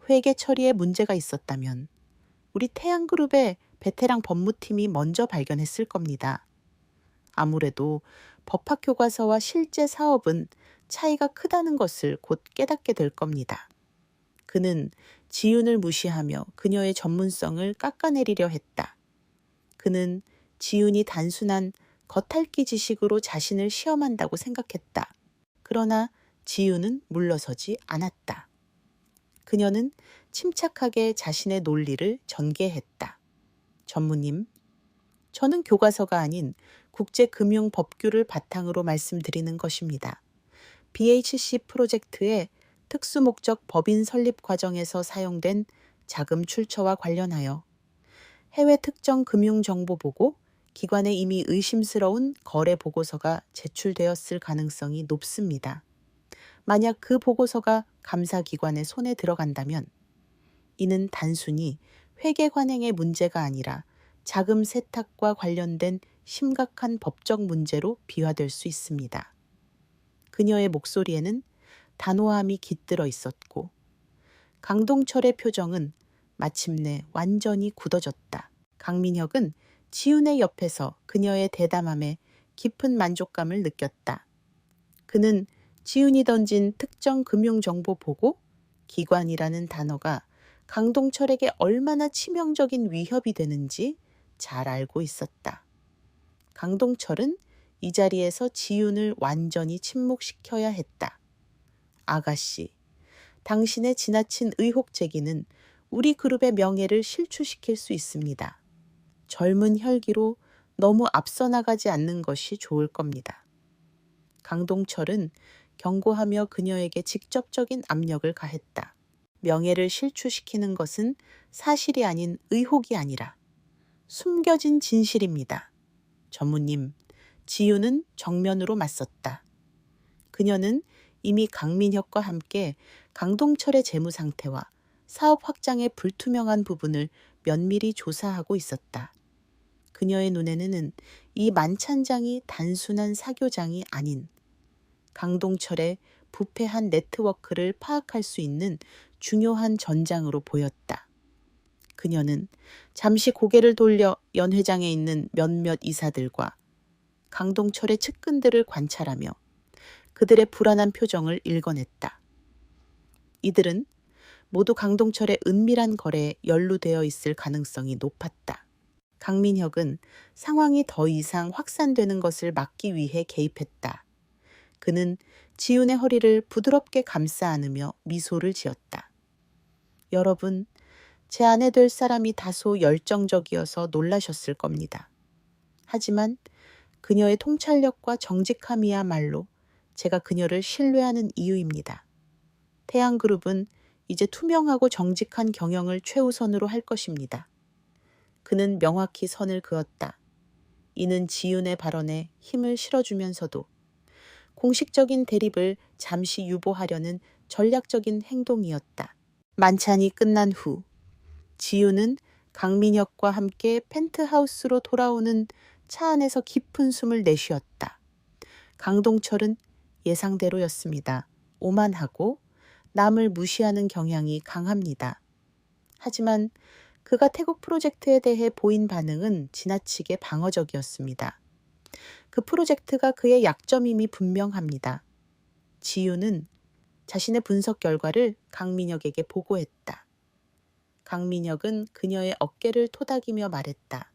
회계 처리에 문제가 있었다면 우리 태양그룹의 베테랑 법무팀이 먼저 발견했을 겁니다. 아무래도 법학교과서와 실제 사업은 차이가 크다는 것을 곧 깨닫게 될 겁니다. 그는 지윤을 무시하며 그녀의 전문성을 깎아내리려 했다. 그는 지윤이 단순한 겉핥기 지식으로 자신을 시험한다고 생각했다. 그러나 지윤은 물러서지 않았다. 그녀는 침착하게 자신의 논리를 전개했다. 전무님, 저는 교과서가 아닌 국제금융법규를 바탕으로 말씀드리는 것입니다. BHC 프로젝트의 특수목적 법인 설립 과정에서 사용된 자금 출처와 관련하여 해외 특정 금융정보보고 기관에 이미 의심스러운 거래 보고서가 제출되었을 가능성이 높습니다. 만약 그 보고서가 감사기관의 손에 들어간다면 이는 단순히 회계 관행의 문제가 아니라 자금 세탁과 관련된 심각한 법적 문제로 비화될 수 있습니다. 그녀의 목소리에는 단호함이 깃들어 있었고 강동철의 표정은 마침내 완전히 굳어졌다. 강민혁은 지윤의 옆에서 그녀의 대담함에 깊은 만족감을 느꼈다. 그는 지윤이 던진 특정 금융정보 보고 기관이라는 단어가 강동철에게 얼마나 치명적인 위협이 되는지 잘 알고 있었다. 강동철은 이 자리에서 지윤을 완전히 침묵시켜야 했다. 아가씨, 당신의 지나친 의혹 제기는 우리 그룹의 명예를 실추시킬 수 있습니다. 젊은 혈기로 너무 앞서 나가지 않는 것이 좋을 겁니다. 강동철은 경고하며 그녀에게 직접적인 압력을 가했다. 명예를 실추시키는 것은 사실이 아닌 의혹이 아니라 숨겨진 진실입니다. 전무님, 지윤은 정면으로 맞섰다. 그녀는 이미 강민혁과 함께 강동철의 재무 상태와 사업 확장의 불투명한 부분을 면밀히 조사하고 있었다. 그녀의 눈에는 이 만찬장이 단순한 사교장이 아닌 강동철의 부패한 네트워크를 파악할 수 있는 중요한 전장으로 보였다. 그녀는 잠시 고개를 돌려 연 회장에 있는 몇몇 이사들과 강동철의 측근들을 관찰하며 그들의 불안한 표정을 읽어냈다. 이들은 모두 강동철의 은밀한 거래에 연루되어 있을 가능성이 높았다. 강민혁은 상황이 더 이상 확산되는 것을 막기 위해 개입했다. 그는 지윤의 허리를 부드럽게 감싸 안으며 미소를 지었다. 여러분, 제 아내 될 사람이 다소 열정적이어서 놀라셨을 겁니다. 하지만 그녀의 통찰력과 정직함이야말로 제가 그녀를 신뢰하는 이유입니다. 태양그룹은 이제 투명하고 정직한 경영을 최우선으로 할 것입니다. 그는 명확히 선을 그었다. 이는 지윤의 발언에 힘을 실어주면서도 공식적인 대립을 잠시 유보하려는 전략적인 행동이었다. 만찬이 끝난 후 지윤은 강민혁과 함께 펜트하우스로 돌아오는 차 안에서 깊은 숨을 내쉬었다. 강동철은 예상대로였습니다. 오만하고 남을 무시하는 경향이 강합니다. 하지만 그가 태국 프로젝트에 대해 보인 반응은 지나치게 방어적이었습니다. 그 프로젝트가 그의 약점임이 분명합니다. 지윤은 자신의 분석 결과를 강민혁에게 보고했다. 강민혁은 그녀의 어깨를 토닥이며 말했다.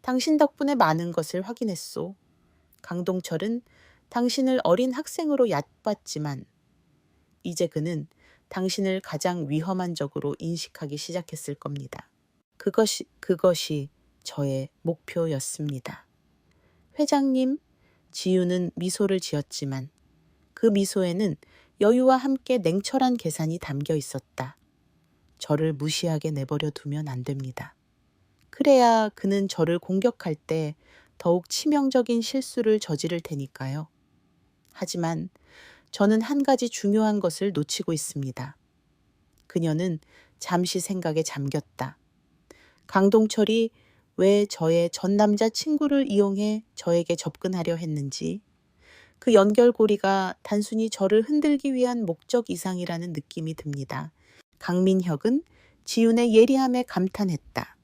당신 덕분에 많은 것을 확인했소. 강동철은 당신을 어린 학생으로 얕봤지만 이제 그는 당신을 가장 위험한 적으로 인식하기 시작했을 겁니다. 그것이 저의 목표였습니다. 회장님, 지유는 미소를 지었지만 그 미소에는 여유와 함께 냉철한 계산이 담겨 있었다. 저를 무시하게 내버려 두면 안 됩니다. 그래야 그는 저를 공격할 때 더욱 치명적인 실수를 저지를 테니까요. 하지만 저는 한 가지 중요한 것을 놓치고 있습니다. 그녀는 잠시 생각에 잠겼다. 강동철이 왜 저의 전 남자 친구를 이용해 저에게 접근하려 했는지, 그 연결고리가 단순히 저를 흔들기 위한 목적 이상이라는 느낌이 듭니다. 강민혁은 지윤의 예리함에 감탄했다.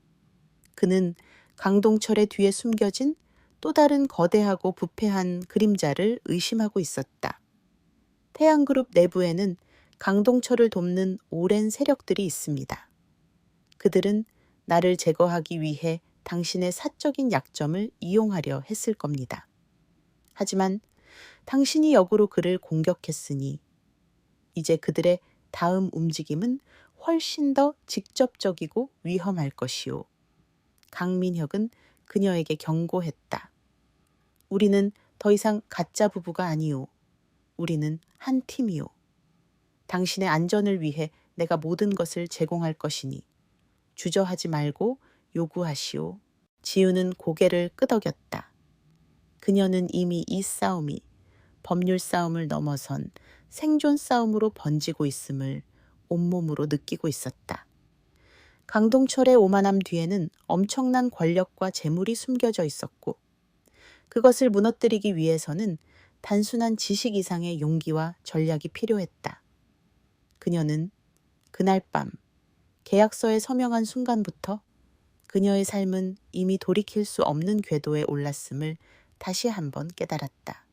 그는 강동철의 뒤에 숨겨진 또 다른 거대하고 부패한 그림자를 의심하고 있었다. 태양그룹 내부에는 강동철을 돕는 오랜 세력들이 있습니다. 그들은 나를 제거하기 위해 당신의 사적인 약점을 이용하려 했을 겁니다. 하지만 당신이 역으로 그를 공격했으니 이제 그들의 다음 움직임은 훨씬 더 직접적이고 위험할 것이오. 강민혁은 그녀에게 경고했다. 우리는 더 이상 가짜 부부가 아니오. 우리는 한 팀이오. 당신의 안전을 위해 내가 모든 것을 제공할 것이니 주저하지 말고 요구하시오. 지우는 고개를 끄덕였다. 그녀는 이미 이 싸움이 법률 싸움을 넘어선 생존 싸움으로 번지고 있음을 온몸으로 느끼고 있었다. 강동철의 오만함 뒤에는 엄청난 권력과 재물이 숨겨져 있었고 그것을 무너뜨리기 위해서는 단순한 지식 이상의 용기와 전략이 필요했다. 그녀는 그날 밤 계약서에 서명한 순간부터 그녀의 삶은 이미 돌이킬 수 없는 궤도에 올랐음을 다시 한번 깨달았다.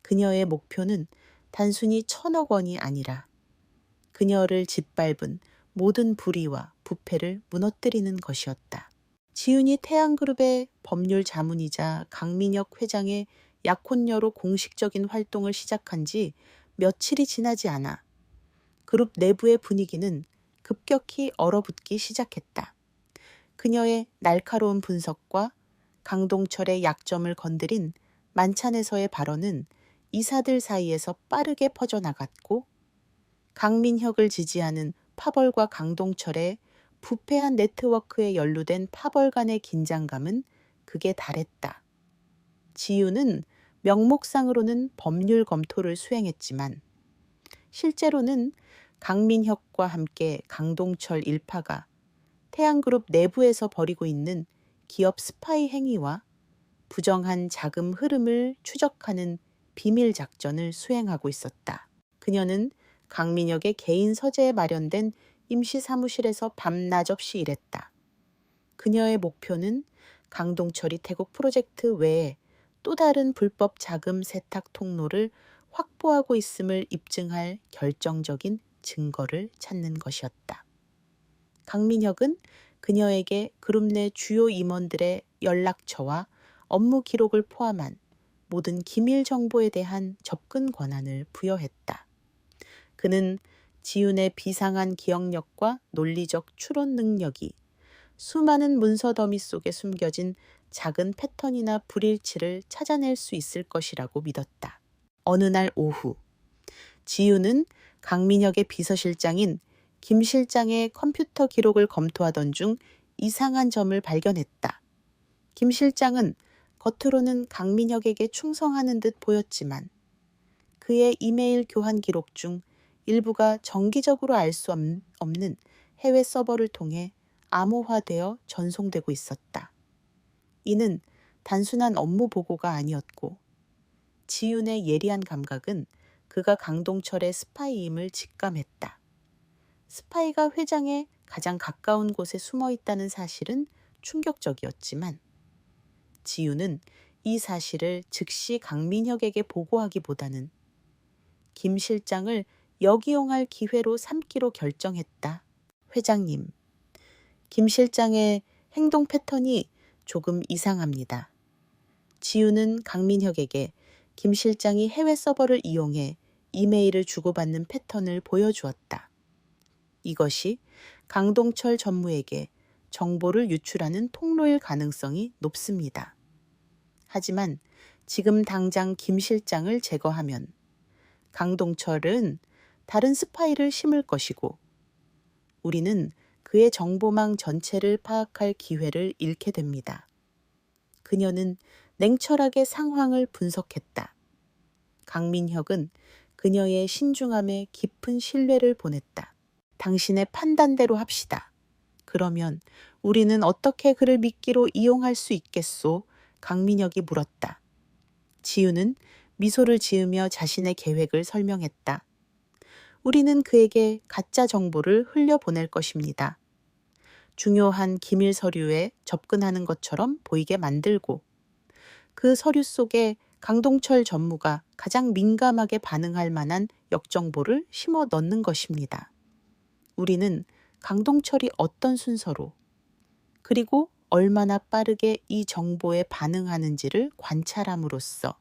그녀의 목표는 단순히 1,000억 원이 아니라 그녀를 짓밟은 모든 불의와 부패를 무너뜨리는 것이었다. 지윤이 태양그룹의 법률 자문이자 강민혁 회장의 약혼녀로 공식적인 활동을 시작한 지 며칠이 지나지 않아 그룹 내부의 분위기는 급격히 얼어붙기 시작했다. 그녀의 날카로운 분석과 강동철의 약점을 건드린 만찬에서의 발언은 이사들 사이에서 빠르게 퍼져나갔고 강민혁을 지지하는 파벌과 강동철의 부패한 네트워크에 연루된 파벌 간의 긴장감은 극에 달했다. 지유는 명목상으로는 법률 검토를 수행했지만 실제로는 강민혁과 함께 강동철 일파가 태양그룹 내부에서 벌이고 있는 기업 스파이 행위와 부정한 자금 흐름을 추적하는 비밀 작전을 수행하고 있었다. 그녀는 강민혁의 개인 서재에 마련된 임시 사무실에서 밤낮 없이 일했다. 그녀의 목표는 강동철이 태국 프로젝트 외에 또 다른 불법 자금 세탁 통로를 확보하고 있음을 입증할 결정적인 증거를 찾는 것이었다. 강민혁은 그녀에게 그룹 내 주요 임원들의 연락처와 업무 기록을 포함한 모든 기밀 정보에 대한 접근 권한을 부여했다. 그는 지윤의 비상한 기억력과 논리적 추론 능력이 수많은 문서 더미 속에 숨겨진 작은 패턴이나 불일치를 찾아낼 수 있을 것이라고 믿었다. 어느 날 오후, 지윤은 강민혁의 비서실장인 김 실장의 컴퓨터 기록을 검토하던 중 이상한 점을 발견했다. 김 실장은 겉으로는 강민혁에게 충성하는 듯 보였지만 그의 이메일 교환 기록 중 일부가 정기적으로 알 수 없는 해외 서버를 통해 암호화되어 전송되고 있었다. 이는 단순한 업무 보고가 아니었고 지윤의 예리한 감각은 그가 강동철의 스파이임을 직감했다. 스파이가 회장의 가장 가까운 곳에 숨어 있다는 사실은 충격적이었지만 지윤은 이 사실을 즉시 강민혁에게 보고하기보다는 김 실장을 역이용할 기회로 삼기로 결정했다. 회장님, 김 실장의 행동 패턴이 조금 이상합니다. 지윤은 강민혁에게 김 실장이 해외 서버를 이용해 이메일을 주고받는 패턴을 보여주었다. 이것이 강동철 전무에게 정보를 유출하는 통로일 가능성이 높습니다. 하지만 지금 당장 김 실장을 제거하면 강동철은 다른 스파이를 심을 것이고 우리는 그의 정보망 전체를 파악할 기회를 잃게 됩니다. 그녀는 냉철하게 상황을 분석했다. 강민혁은 그녀의 신중함에 깊은 신뢰를 보냈다. 당신의 판단대로 합시다. 그러면 우리는 어떻게 그를 미끼로 이용할 수 있겠소? 강민혁이 물었다. 지우는 미소를 지으며 자신의 계획을 설명했다. 우리는 그에게 가짜 정보를 흘려보낼 것입니다. 중요한 기밀 서류에 접근하는 것처럼 보이게 만들고 그 서류 속에 강동철 전무가 가장 민감하게 반응할 만한 역정보를 심어 넣는 것입니다. 우리는 강동철이 어떤 순서로 그리고 얼마나 빠르게 이 정보에 반응하는지를 관찰함으로써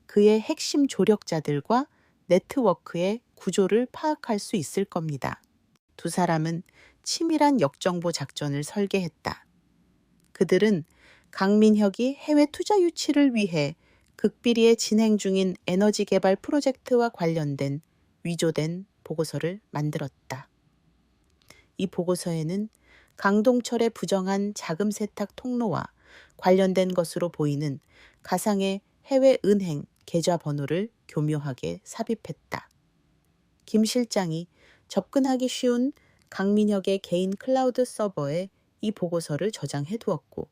그의 핵심 조력자들과 네트워크의 구조를 파악할 수 있을 겁니다. 두 사람은 치밀한 역정보 작전을 설계했다. 그들은 강민혁이 해외 투자 유치를 위해 극비리에 진행 중인 에너지 개발 프로젝트와 관련된 위조된 보고서를 만들었다. 이 보고서에는 강동철의 부정한 자금 세탁 통로와 관련된 것으로 보이는 가상의 해외 은행 계좌 번호를 교묘하게 삽입했다. 김 실장이 접근하기 쉬운 강민혁의 개인 클라우드 서버에 이 보고서를 저장해 두었고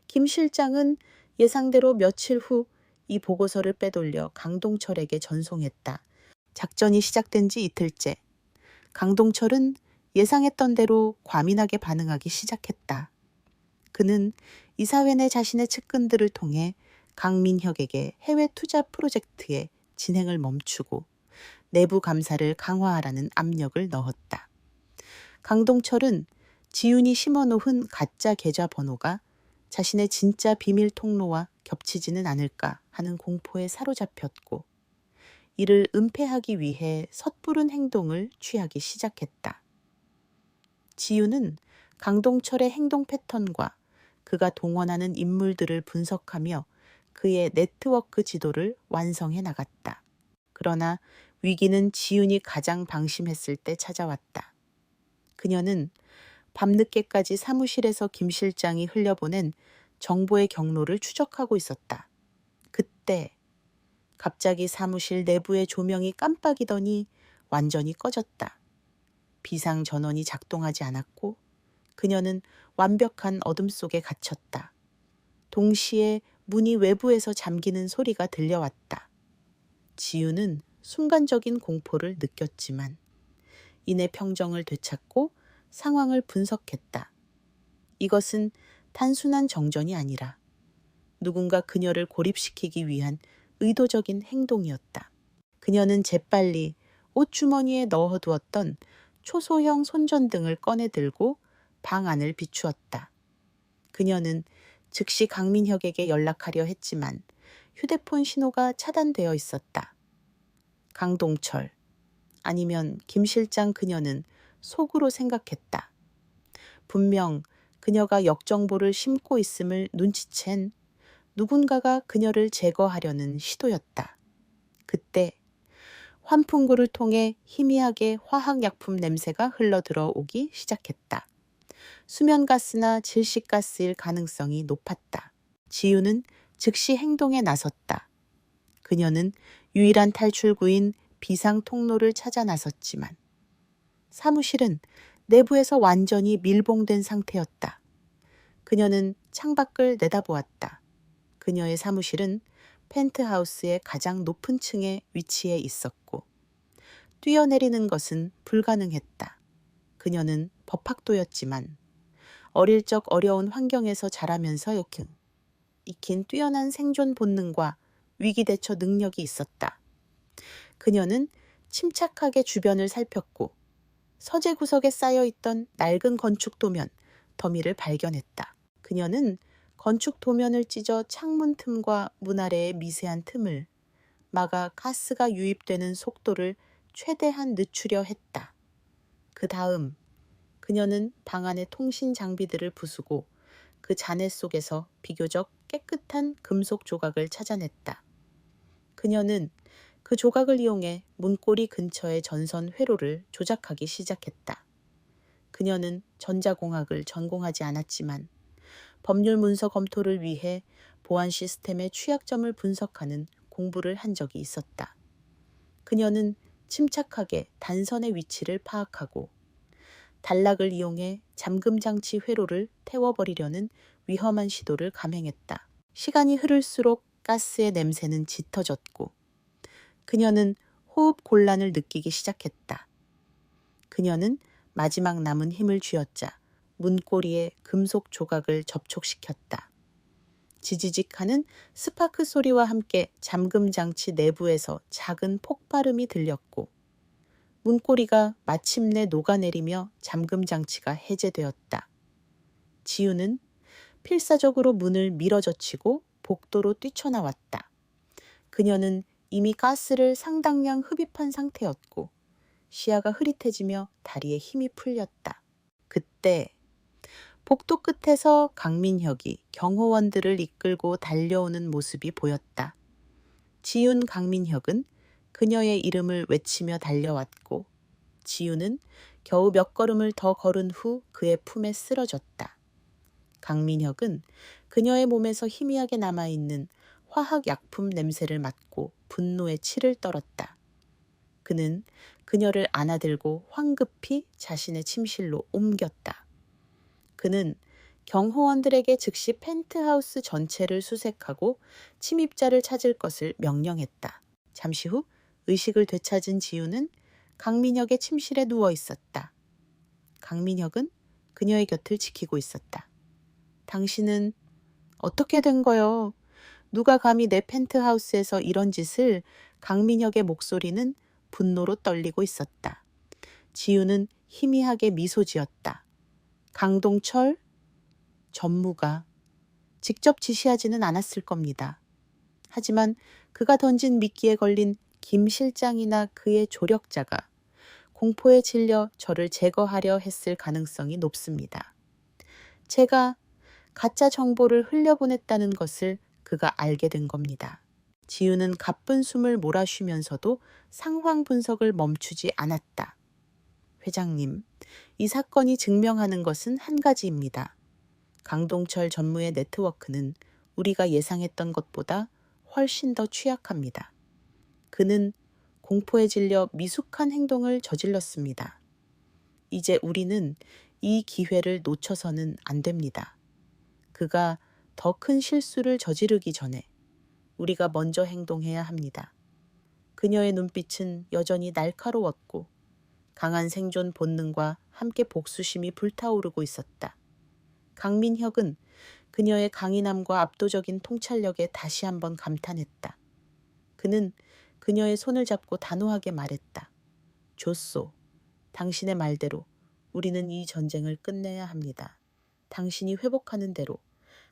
김 실장은 예상대로 며칠 후 이 보고서를 빼돌려 강동철에게 전송했다. 작전이 시작된 지 이틀째. 강동철은 예상했던 대로 과민하게 반응하기 시작했다. 그는 이사회 내 자신의 측근들을 통해 강민혁에게 해외 투자 프로젝트의 진행을 멈추고 내부 감사를 강화하라는 압력을 넣었다. 강동철은 지윤이 심어놓은 가짜 계좌 번호가 자신의 진짜 비밀 통로와 겹치지는 않을까 하는 공포에 사로잡혔고 이를 은폐하기 위해 섣부른 행동을 취하기 시작했다. 지윤은 강동철의 행동 패턴과 그가 동원하는 인물들을 분석하며 그의 네트워크 지도를 완성해 나갔다. 그러나 위기는 지윤이 가장 방심했을 때 찾아왔다. 그녀는 밤늦게까지 사무실에서 김 실장이 흘려보낸 정보의 경로를 추적하고 있었다. 그때 갑자기 사무실 내부의 조명이 깜빡이더니 완전히 꺼졌다. 비상 전원이 작동하지 않았고 그녀는 완벽한 어둠 속에 갇혔다. 동시에 문이 외부에서 잠기는 소리가 들려왔다. 지유는 순간적인 공포를 느꼈지만 이내 평정을 되찾고 상황을 분석했다. 이것은 단순한 정전이 아니라 누군가 그녀를 고립시키기 위한 의도적인 행동이었다. 그녀는 재빨리 옷주머니에 넣어두었던 초소형 손전등을 꺼내 들고 방 안을 비추었다. 그녀는 즉시 강민혁에게 연락하려 했지만 휴대폰 신호가 차단되어 있었다. 강동철, 아니면 김 실장 그녀는 속으로 생각했다. 분명 그녀가 역정보를 심고 있음을 눈치챈 누군가가 그녀를 제거하려는 시도였다. 그때 환풍구를 통해 희미하게 화학약품 냄새가 흘러들어 오기 시작했다. 수면가스나 질식가스일 가능성이 높았다. 지유는 즉시 행동에 나섰다. 그녀는 유일한 탈출구인 비상 통로를 찾아 나섰지만 사무실은 내부에서 완전히 밀봉된 상태였다. 그녀는 창밖을 내다보았다. 그녀의 사무실은 펜트하우스의 가장 높은 층에 위치해 있었고 뛰어내리는 것은 불가능했다. 그녀는 법학도였지만 어릴 적 어려운 환경에서 자라면서 익힌 뛰어난 생존 본능과 위기대처 능력이 있었다. 그녀는 침착하게 주변을 살폈고 서재 구석에 쌓여있던 낡은 건축 도면, 더미를 발견했다. 그녀는 건축 도면을 찢어 창문 틈과 문 아래의 미세한 틈을 막아 가스가 유입되는 속도를 최대한 늦추려 했다. 그 다음 그녀는 방 안의 통신 장비들을 부수고 그 잔해 속에서 비교적 깨끗한 금속 조각을 찾아냈다. 그녀는 그 조각을 이용해 문고리 근처의 전선 회로를 조작하기 시작했다. 그녀는 전자공학을 전공하지 않았지만 법률 문서 검토를 위해 보안 시스템의 취약점을 분석하는 공부를 한 적이 있었다. 그녀는 침착하게 단선의 위치를 파악하고 단락을 이용해 잠금 장치 회로를 태워버리려는 위험한 시도를 감행했다. 시간이 흐를수록 가스의 냄새는 짙어졌고 그녀는 호흡 곤란을 느끼기 시작했다. 그녀는 마지막 남은 힘을 쥐어짜 문고리에 금속 조각을 접촉시켰다. 지지직하는 스파크 소리와 함께 잠금 장치 내부에서 작은 폭발음이 들렸고 문고리가 마침내 녹아내리며 잠금 장치가 해제되었다. 지우는 필사적으로 문을 밀어젖히고 복도로 뛰쳐나왔다. 그녀는 이미 가스를 상당량 흡입한 상태였고 시야가 흐릿해지며 다리에 힘이 풀렸다. 그때 복도 끝에서 강민혁이 경호원들을 이끌고 달려오는 모습이 보였다. 지훈 강민혁은 그녀의 이름을 외치며 달려왔고 지훈은 겨우 몇 걸음을 더 걸은 후 그의 품에 쓰러졌다. 강민혁은 그녀의 몸에서 희미하게 남아있는 화학약품 냄새를 맡고 분노의 치를 떨었다. 그는 그녀를 안아들고 황급히 자신의 침실로 옮겼다. 그는 경호원들에게 즉시 펜트하우스 전체를 수색하고 침입자를 찾을 것을 명령했다. 잠시 후 의식을 되찾은 지우는 강민혁의 침실에 누워 있었다. 강민혁은 그녀의 곁을 지키고 있었다. 당신은 어떻게 된 거요? 누가 감히 내 펜트하우스에서 이런 짓을? 강민혁의 목소리는 분노로 떨리고 있었다. 지우는 희미하게 미소 지었다. 강동철 전무가 직접 지시하지는 않았을 겁니다. 하지만 그가 던진 미끼에 걸린 김 실장이나 그의 조력자가 공포에 질려 저를 제거하려 했을 가능성이 높습니다. 제가 가짜 정보를 흘려보냈다는 것을 그가 알게 된 겁니다. 지우는 가쁜 숨을 몰아쉬면서도 상황 분석을 멈추지 않았다. 회장님, 이 사건이 증명하는 것은 한 가지입니다. 강동철 전무의 네트워크는 우리가 예상했던 것보다 훨씬 더 취약합니다. 그는 공포에 질려 미숙한 행동을 저질렀습니다. 이제 우리는 이 기회를 놓쳐서는 안 됩니다. 그가 더 큰 실수를 저지르기 전에 우리가 먼저 행동해야 합니다. 그녀의 눈빛은 여전히 날카로웠고 강한 생존 본능과 함께 복수심이 불타오르고 있었다. 강민혁은 그녀의 강인함과 압도적인 통찰력에 다시 한번 감탄했다. 그는 그녀의 손을 잡고 단호하게 말했다. 조소, 당신의 말대로 우리는 이 전쟁을 끝내야 합니다. 당신이 회복하는 대로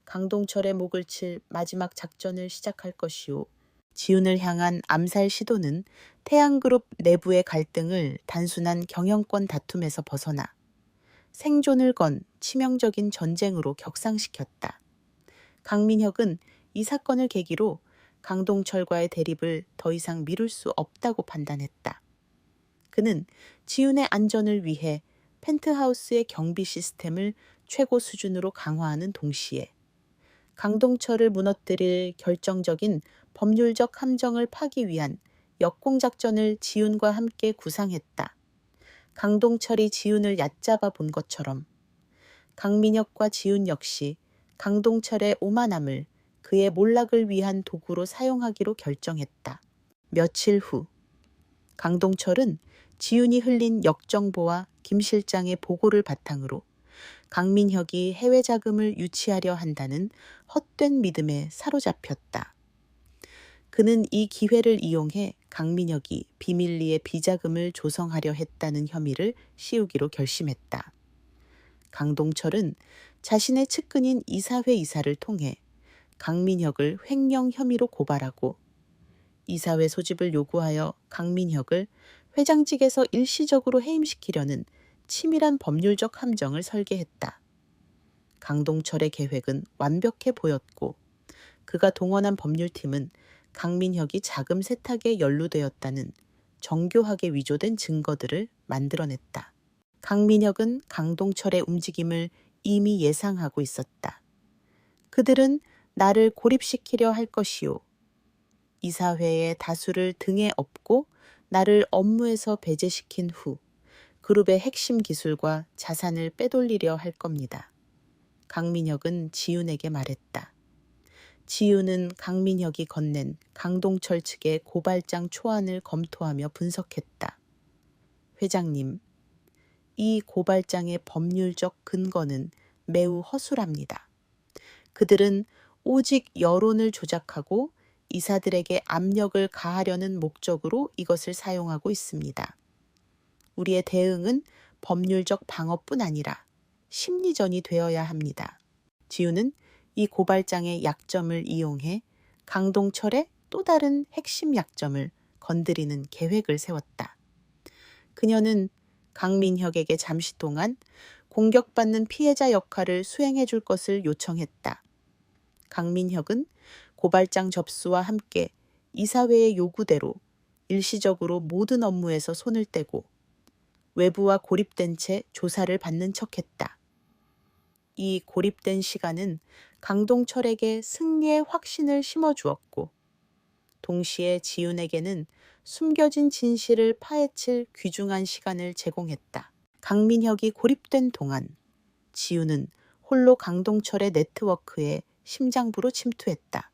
강동철의 목을 칠 마지막 작전을 시작할 것이오. 지훈을 향한 암살 시도는 태양그룹 내부의 갈등을 단순한 경영권 다툼에서 벗어나 생존을 건 치명적인 전쟁으로 격상시켰다. 강민혁은 이 사건을 계기로 강동철과의 대립을 더 이상 미룰 수 없다고 판단했다. 그는 지훈의 안전을 위해 펜트하우스의 경비 시스템을 최고 수준으로 강화하는 동시에 강동철을 무너뜨릴 결정적인 법률적 함정을 파기 위한 역공작전을 지훈과 함께 구상했다. 강동철이 지훈을 얕잡아 본 것처럼 강민혁과 지훈 역시 강동철의 오만함을 그의 몰락을 위한 도구로 사용하기로 결정했다. 며칠 후 강동철은 지훈이 흘린 역정보와 김 실장의 보고를 바탕으로 강민혁이 해외 자금을 유치하려 한다는 헛된 믿음에 사로잡혔다. 그는 이 기회를 이용해 강민혁이 비밀리에 비자금을 조성하려 했다는 혐의를 씌우기로 결심했다. 강동철은 자신의 측근인 이사회 이사를 통해 강민혁을 횡령 혐의로 고발하고 이사회 소집을 요구하여 강민혁을 회장직에서 일시적으로 해임시키려는 치밀한 법률적 함정을 설계했다. 강동철의 계획은 완벽해 보였고 그가 동원한 법률팀은 강민혁이 자금 세탁에 연루되었다는 정교하게 위조된 증거들을 만들어냈다. 강민혁은 강동철의 움직임을 이미 예상하고 있었다. 그들은 나를 고립시키려 할 것이요. 이사회의 다수를 등에 업고 나를 업무에서 배제시킨 후 그룹의 핵심 기술과 자산을 빼돌리려 할 겁니다. 강민혁은 지윤에게 말했다. 지윤은 강민혁이 건넨 강동철 측의 고발장 초안을 검토하며 분석했다. 회장님, 이 고발장의 법률적 근거는 매우 허술합니다. 그들은 오직 여론을 조작하고 이사들에게 압력을 가하려는 목적으로 이것을 사용하고 있습니다. 우리의 대응은 법률적 방어뿐 아니라 심리전이 되어야 합니다. 지우는 이 고발장의 약점을 이용해 강동철의 또 다른 핵심 약점을 건드리는 계획을 세웠다. 그녀는 강민혁에게 잠시 동안 공격받는 피해자 역할을 수행해 줄 것을 요청했다. 강민혁은 고발장 접수와 함께 이사회의 요구대로 일시적으로 모든 업무에서 손을 떼고 외부와 고립된 채 조사를 받는 척했다. 이 고립된 시간은 강동철에게 승리의 확신을 심어주었고 동시에 지윤에게는 숨겨진 진실을 파헤칠 귀중한 시간을 제공했다. 강민혁이 고립된 동안 지윤은 홀로 강동철의 네트워크에 심장부로 침투했다.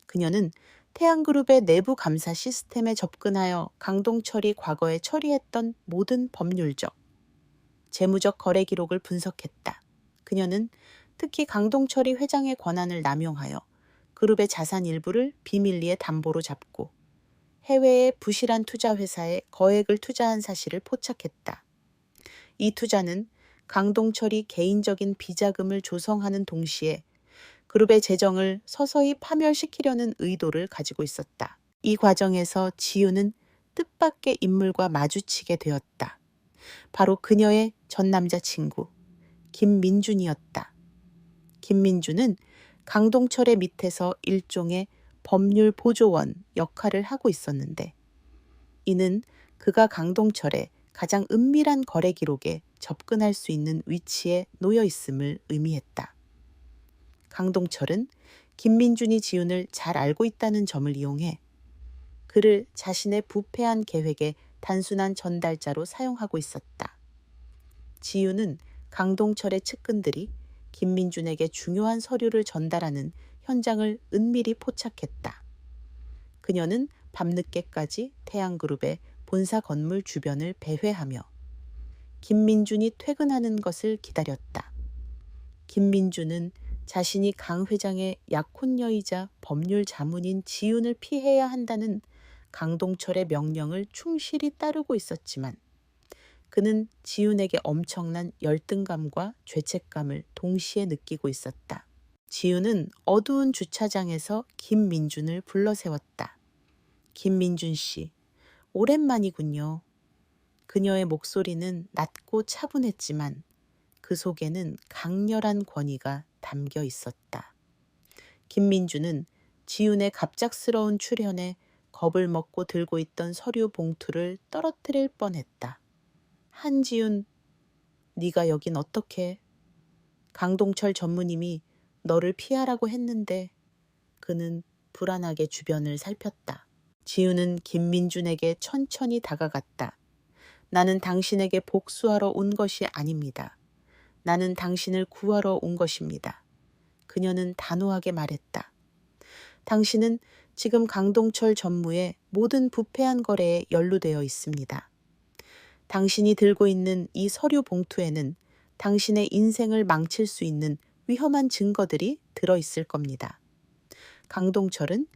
그녀는 태양그룹의 내부 감사 시스템에 접근하여 강동철이 과거에 처리했던 모든 법률적, 재무적 거래 기록을 분석했다. 그녀는 특히 강동철이 회장의 권한을 남용하여 그룹의 자산 일부를 비밀리에 담보로 잡고 해외의 부실한 투자 회사에 거액을 투자한 사실을 포착했다. 이 투자는 강동철이 개인적인 비자금을 조성하는 동시에 그룹의 재정을 서서히 파멸시키려는 의도를 가지고 있었다. 이 과정에서 지우는 뜻밖의 인물과 마주치게 되었다. 바로 그녀의 전 남자친구 김민준이었다. 김민준은 강동철의 밑에서 일종의 법률 보조원 역할을 하고 있었는데 이는 그가 강동철의 가장 은밀한 거래 기록에 접근할 수 있는 위치에 놓여 있음을 의미했다. 강동철은 김민준이 지윤을 잘 알고 있다는 점을 이용해 그를 자신의 부패한 계획의 단순한 전달자로 사용하고 있었다. 지윤은 강동철의 측근들이 김민준에게 중요한 서류를 전달하는 현장을 은밀히 포착했다. 그녀는 밤늦게까지 태양그룹의 본사 건물 주변을 배회하며 김민준이 퇴근하는 것을 기다렸다. 김민준은 자신이 강 회장의 약혼녀이자 법률 자문인 지윤을 피해야 한다는 강동철의 명령을 충실히 따르고 있었지만 그는 지윤에게 엄청난 열등감과 죄책감을 동시에 느끼고 있었다. 지윤은 어두운 주차장에서 김민준을 불러 세웠다. 김민준 씨, 오랜만이군요. 그녀의 목소리는 낮고 차분했지만 그 속에는 강렬한 권위가 담겨 있었다. 김민준은 지윤의 갑작스러운 출현에 겁을 먹고 들고 있던 서류 봉투를 떨어뜨릴 뻔했다. 한지윤, 네가 여긴 어떻게? 강동철 전무님이 너를 피하라고 했는데 그는 불안하게 주변을 살폈다. 지윤은 김민준에게 천천히 다가갔다. 나는 당신에게 복수하러 온 것이 아닙니다. 나는 당신을 구하러 온 것입니다. 그녀는 단호하게 말했다. 당신은 지금 강동철 전무의 모든 부패한 거래에 연루되어 있습니다. 당신이 들고 있는 이 서류 봉투에는 당신의 인생을 망칠 수 있는 위험한 증거들이 들어있을 겁니다. 강동철은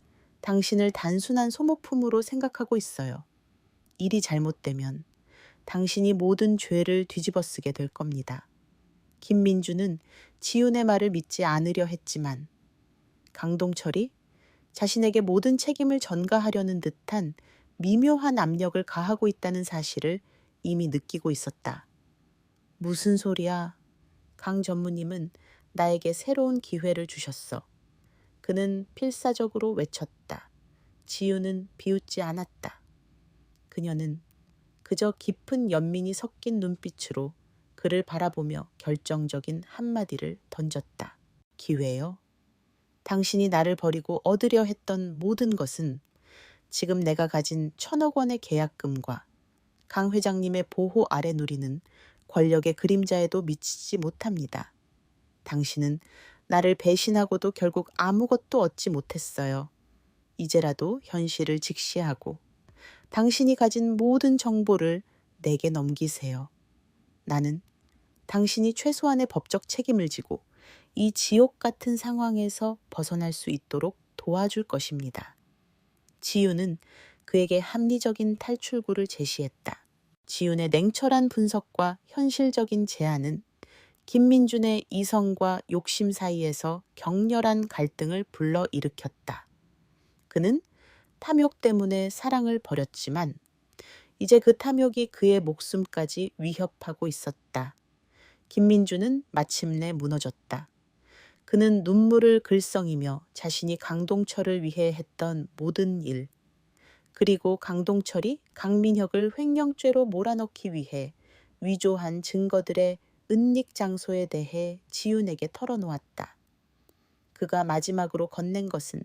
당신을 단순한 소모품으로 생각하고 있어요. 일이 잘못되면 당신이 모든 죄를 뒤집어쓰게 될 겁니다. 김민준은 지윤의 말을 믿지 않으려 했지만 강동철이 자신에게 모든 책임을 전가하려는 듯한 미묘한 압력을 가하고 있다는 사실을 이미 느끼고 있었다. 무슨 소리야? 강 전무님은 나에게 새로운 기회를 주셨어. 그는 필사적으로 외쳤다. 지우는 비웃지 않았다. 그녀는 그저 깊은 연민이 섞인 눈빛으로 그를 바라보며 결정적인 한마디를 던졌다. 기회요? 당신이 나를 버리고 얻으려 했던 모든 것은 지금 내가 가진 1,000억 원의 계약금과 강 회장님의 보호 아래 누리는 권력의 그림자에도 미치지 못합니다. 당신은 나를 배신하고도 결국 아무것도 얻지 못했어요. 이제라도 현실을 직시하고 당신이 가진 모든 정보를 내게 넘기세요. 나는 당신이 최소한의 법적 책임을 지고 이 지옥 같은 상황에서 벗어날 수 있도록 도와줄 것입니다. 지윤은 그에게 합리적인 탈출구를 제시했다. 지윤의 냉철한 분석과 현실적인 제안은 김민준의 이성과 욕심 사이에서 격렬한 갈등을 불러일으켰다. 그는 탐욕 때문에 사랑을 버렸지만 이제 그 탐욕이 그의 목숨까지 위협하고 있었다. 김민준은 마침내 무너졌다. 그는 눈물을 글썽이며 자신이 강동철을 위해 했던 모든 일, 그리고 강동철이 강민혁을 횡령죄로 몰아넣기 위해 위조한 증거들의 은닉 장소에 대해 지윤에게 털어놓았다. 그가 마지막으로 건넨 것은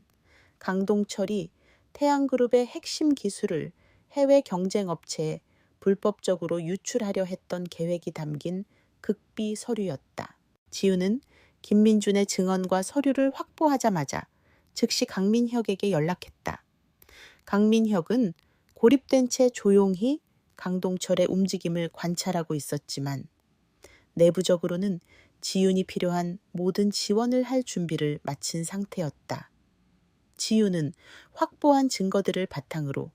강동철이 태양그룹의 핵심 기술을 해외 경쟁업체에 불법적으로 유출하려 했던 계획이 담긴 극비 서류였다. 지윤은 김민준의 증언과 서류를 확보하자마자 즉시 강민혁에게 연락했다. 강민혁은 고립된 채 조용히 강동철의 움직임을 관찰하고 있었지만 내부적으로는 지윤이 필요한 모든 지원을 할 준비를 마친 상태였다. 지윤은 확보한 증거들을 바탕으로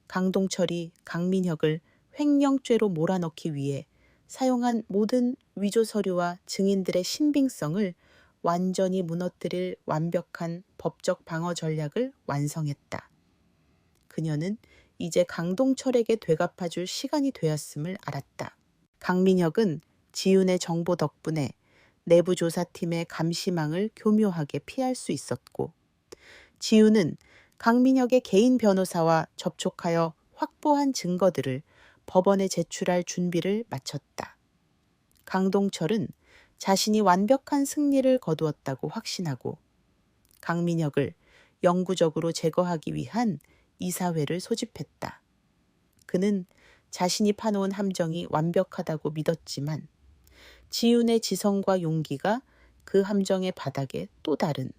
강동철이 강민혁을 횡령죄로 몰아넣기 위해 사용한 모든 위조 서류와 증인들의 신빙성을 완전히 무너뜨릴 완벽한 법적 방어 전략을 완성했다. 그녀는 이제 강동철에게 되갚아줄 시간이 되었음을 알았다. 강민혁은 지윤의 정보 덕분에 내부 조사팀의 감시망을 교묘하게 피할 수 있었고, 지윤은 강민혁의 개인 변호사와 접촉하여 확보한 증거들을 법원에 제출할 준비를 마쳤다. 강동철은 자신이 완벽한 승리를 거두었다고 확신하고 강민혁을 영구적으로 제거하기 위한 이사회를 소집했다. 그는 자신이 파놓은 함정이 완벽하다고 믿었지만 지윤의 지성과 용기가 그 함정의 바닥에 또 다른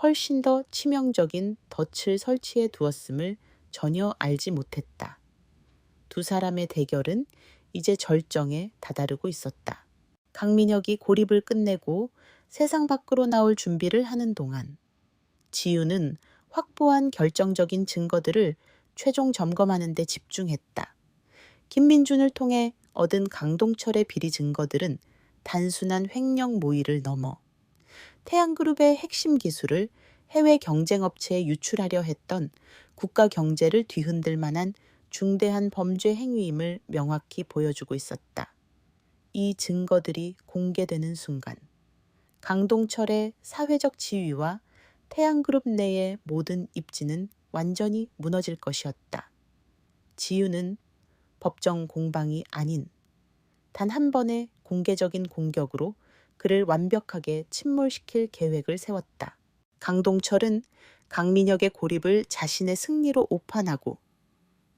훨씬 더 치명적인 덫을 설치해 두었음을 전혀 알지 못했다. 두 사람의 대결은 이제 절정에 다다르고 있었다. 강민혁이 고립을 끝내고 세상 밖으로 나올 준비를 하는 동안 지윤은 확보한 결정적인 증거들을 최종 점검하는 데 집중했다. 김민준을 통해 얻은 강동철의 비리 증거들은 단순한 횡령 모의를 넘어 태양그룹의 핵심 기술을 해외 경쟁업체에 유출하려 했던 국가 경제를 뒤흔들 만한 중대한 범죄 행위임을 명확히 보여주고 있었다. 이 증거들이 공개되는 순간 강동철의 사회적 지위와 태양그룹 내의 모든 입지는 완전히 무너질 것이었다. 지윤은 법정 공방이 아닌 단 한 번의 공개적인 공격으로 그를 완벽하게 침몰시킬 계획을 세웠다. 강동철은 강민혁의 고립을 자신의 승리로 오판하고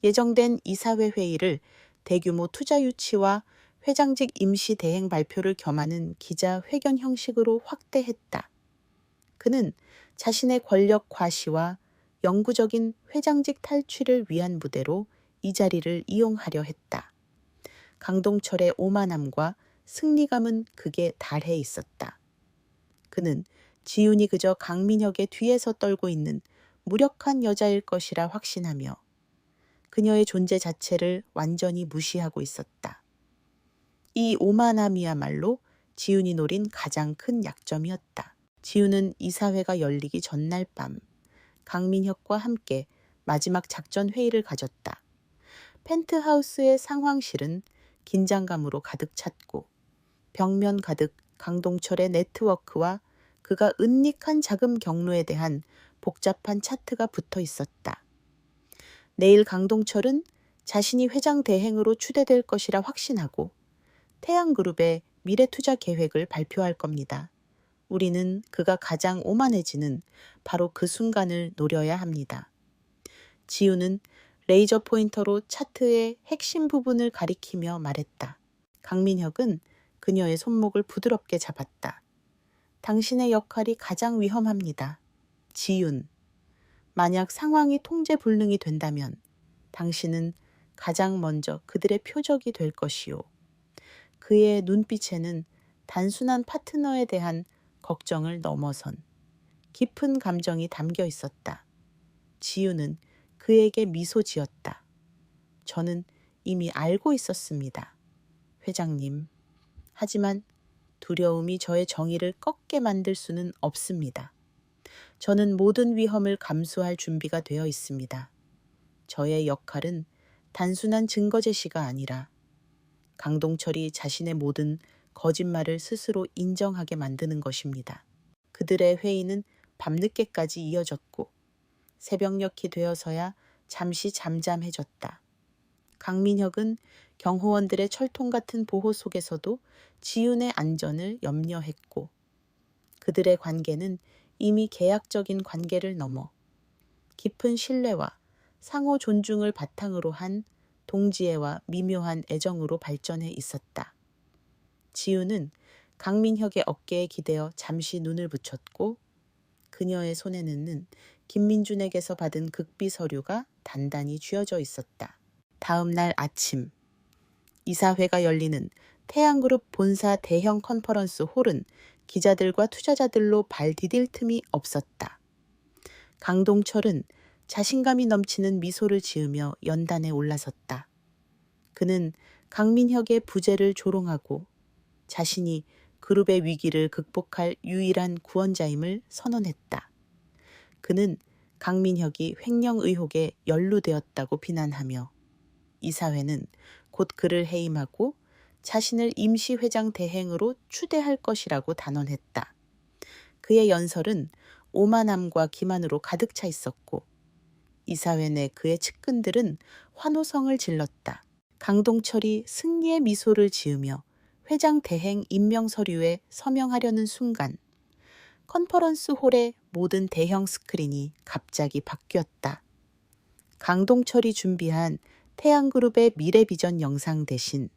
예정된 이사회 회의를 대규모 투자 유치와 회장직 임시 대행 발표를 겸하는 기자회견 형식으로 확대했다. 그는 자신의 권력 과시와 영구적인 회장직 탈취를 위한 무대로 이 자리를 이용하려 했다. 강동철의 오만함과 승리감은 극에 달해 있었다. 그는 지윤이 그저 강민혁의 뒤에서 떨고 있는 무력한 여자일 것이라 확신하며 그녀의 존재 자체를 완전히 무시하고 있었다. 이 오만함이야말로 지윤이 노린 가장 큰 약점이었다. 지윤은 이사회가 열리기 전날 밤 강민혁과 함께 마지막 작전 회의를 가졌다. 펜트하우스의 상황실은 긴장감으로 가득 찼고 벽면 가득 강동철의 네트워크와 그가 은닉한 자금 경로에 대한 복잡한 차트가 붙어 있었다. 내일 강동철은 자신이 회장 대행으로 추대될 것이라 확신하고 태양그룹의 미래투자 계획을 발표할 겁니다. 우리는 그가 가장 오만해지는 바로 그 순간을 노려야 합니다. 지우는 레이저 포인터로 차트의 핵심 부분을 가리키며 말했다. 강민혁은 그녀의 손목을 부드럽게 잡았다. 당신의 역할이 가장 위험합니다. 지윤. 만약 상황이 통제 불능이 된다면 당신은 가장 먼저 그들의 표적이 될 것이요. 그의 눈빛에는 단순한 파트너에 대한 걱정을 넘어선 깊은 감정이 담겨 있었다. 지윤은 그에게 미소 지었다. 저는 이미 알고 있었습니다. 회장님. 하지만 두려움이 저의 정의를 꺾게 만들 수는 없습니다. 저는 모든 위험을 감수할 준비가 되어 있습니다. 저의 역할은 단순한 증거 제시가 아니라 강동철이 자신의 모든 거짓말을 스스로 인정하게 만드는 것입니다. 그들의 회의는 밤늦게까지 이어졌고 새벽녘이 되어서야 잠시 잠잠해졌다. 강민혁은 경호원들의 철통 같은 보호 속에서도 지윤의 안전을 염려했고 그들의 관계는 이미 계약적인 관계를 넘어 깊은 신뢰와 상호 존중을 바탕으로 한 동지애와 미묘한 애정으로 발전해 있었다. 지윤은 강민혁의 어깨에 기대어 잠시 눈을 붙였고 그녀의 손에는 김민준에게서 받은 극비 서류가 단단히 쥐어져 있었다. 다음 날 아침 이사회가 열리는 태양그룹 본사 대형 컨퍼런스 홀은 기자들과 투자자들로 발 디딜 틈이 없었다. 강동철은 자신감이 넘치는 미소를 지으며 연단에 올라섰다. 그는 강민혁의 부재를 조롱하고 자신이 그룹의 위기를 극복할 유일한 구원자임을 선언했다. 그는 강민혁이 횡령 의혹에 연루되었다고 비난하며 이사회는 곧 그를 해임하고 자신을 임시회장 대행으로 추대할 것이라고 단언했다. 그의 연설은 오만함과 기만으로 가득 차 있었고 이사회 내 그의 측근들은 환호성을 질렀다. 강동철이 승리의 미소를 지으며 회장 대행 임명 서류에 서명하려는 순간 컨퍼런스 홀의 모든 대형 스크린이 갑자기 바뀌었다. 강동철이 준비한 태양그룹의 미래 비전 영상 대신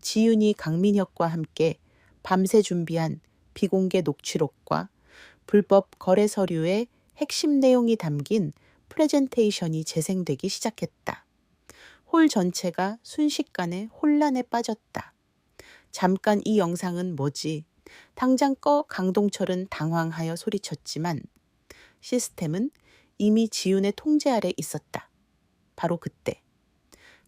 지윤이 강민혁과 함께 밤새 준비한 비공개 녹취록과 불법 거래 서류의 핵심 내용이 담긴 프레젠테이션이 재생되기 시작했다. 홀 전체가 순식간에 혼란에 빠졌다. 잠깐 이 영상은 뭐지? 당장 꺼 강동철은 당황하여 소리쳤지만 시스템은 이미 지윤의 통제 아래 있었다. 바로 그때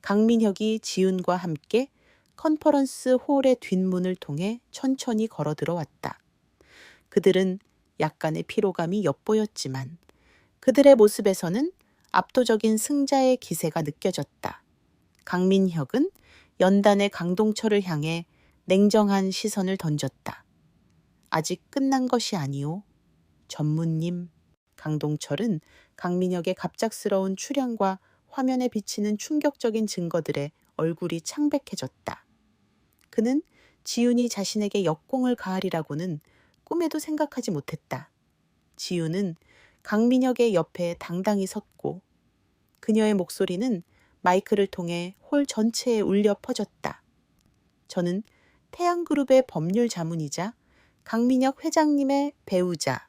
강민혁이 지윤과 함께 컨퍼런스 홀의 뒷문을 통해 천천히 걸어 들어왔다. 그들은 약간의 피로감이 엿보였지만 그들의 모습에서는 압도적인 승자의 기세가 느껴졌다. 강민혁은 연단의 강동철을 향해 냉정한 시선을 던졌다. 아직 끝난 것이 아니오. 전무님. 강동철은 강민혁의 갑작스러운 출현과 화면에 비치는 충격적인 증거들에 얼굴이 창백해졌다. 그는 지윤이 자신에게 역공을 가하리라고는 꿈에도 생각하지 못했다. 지윤은 강민혁의 옆에 당당히 섰고 그녀의 목소리는 마이크를 통해 홀 전체에 울려 퍼졌다. 저는 태양그룹의 법률 자문이자 강민혁 회장님의 배우자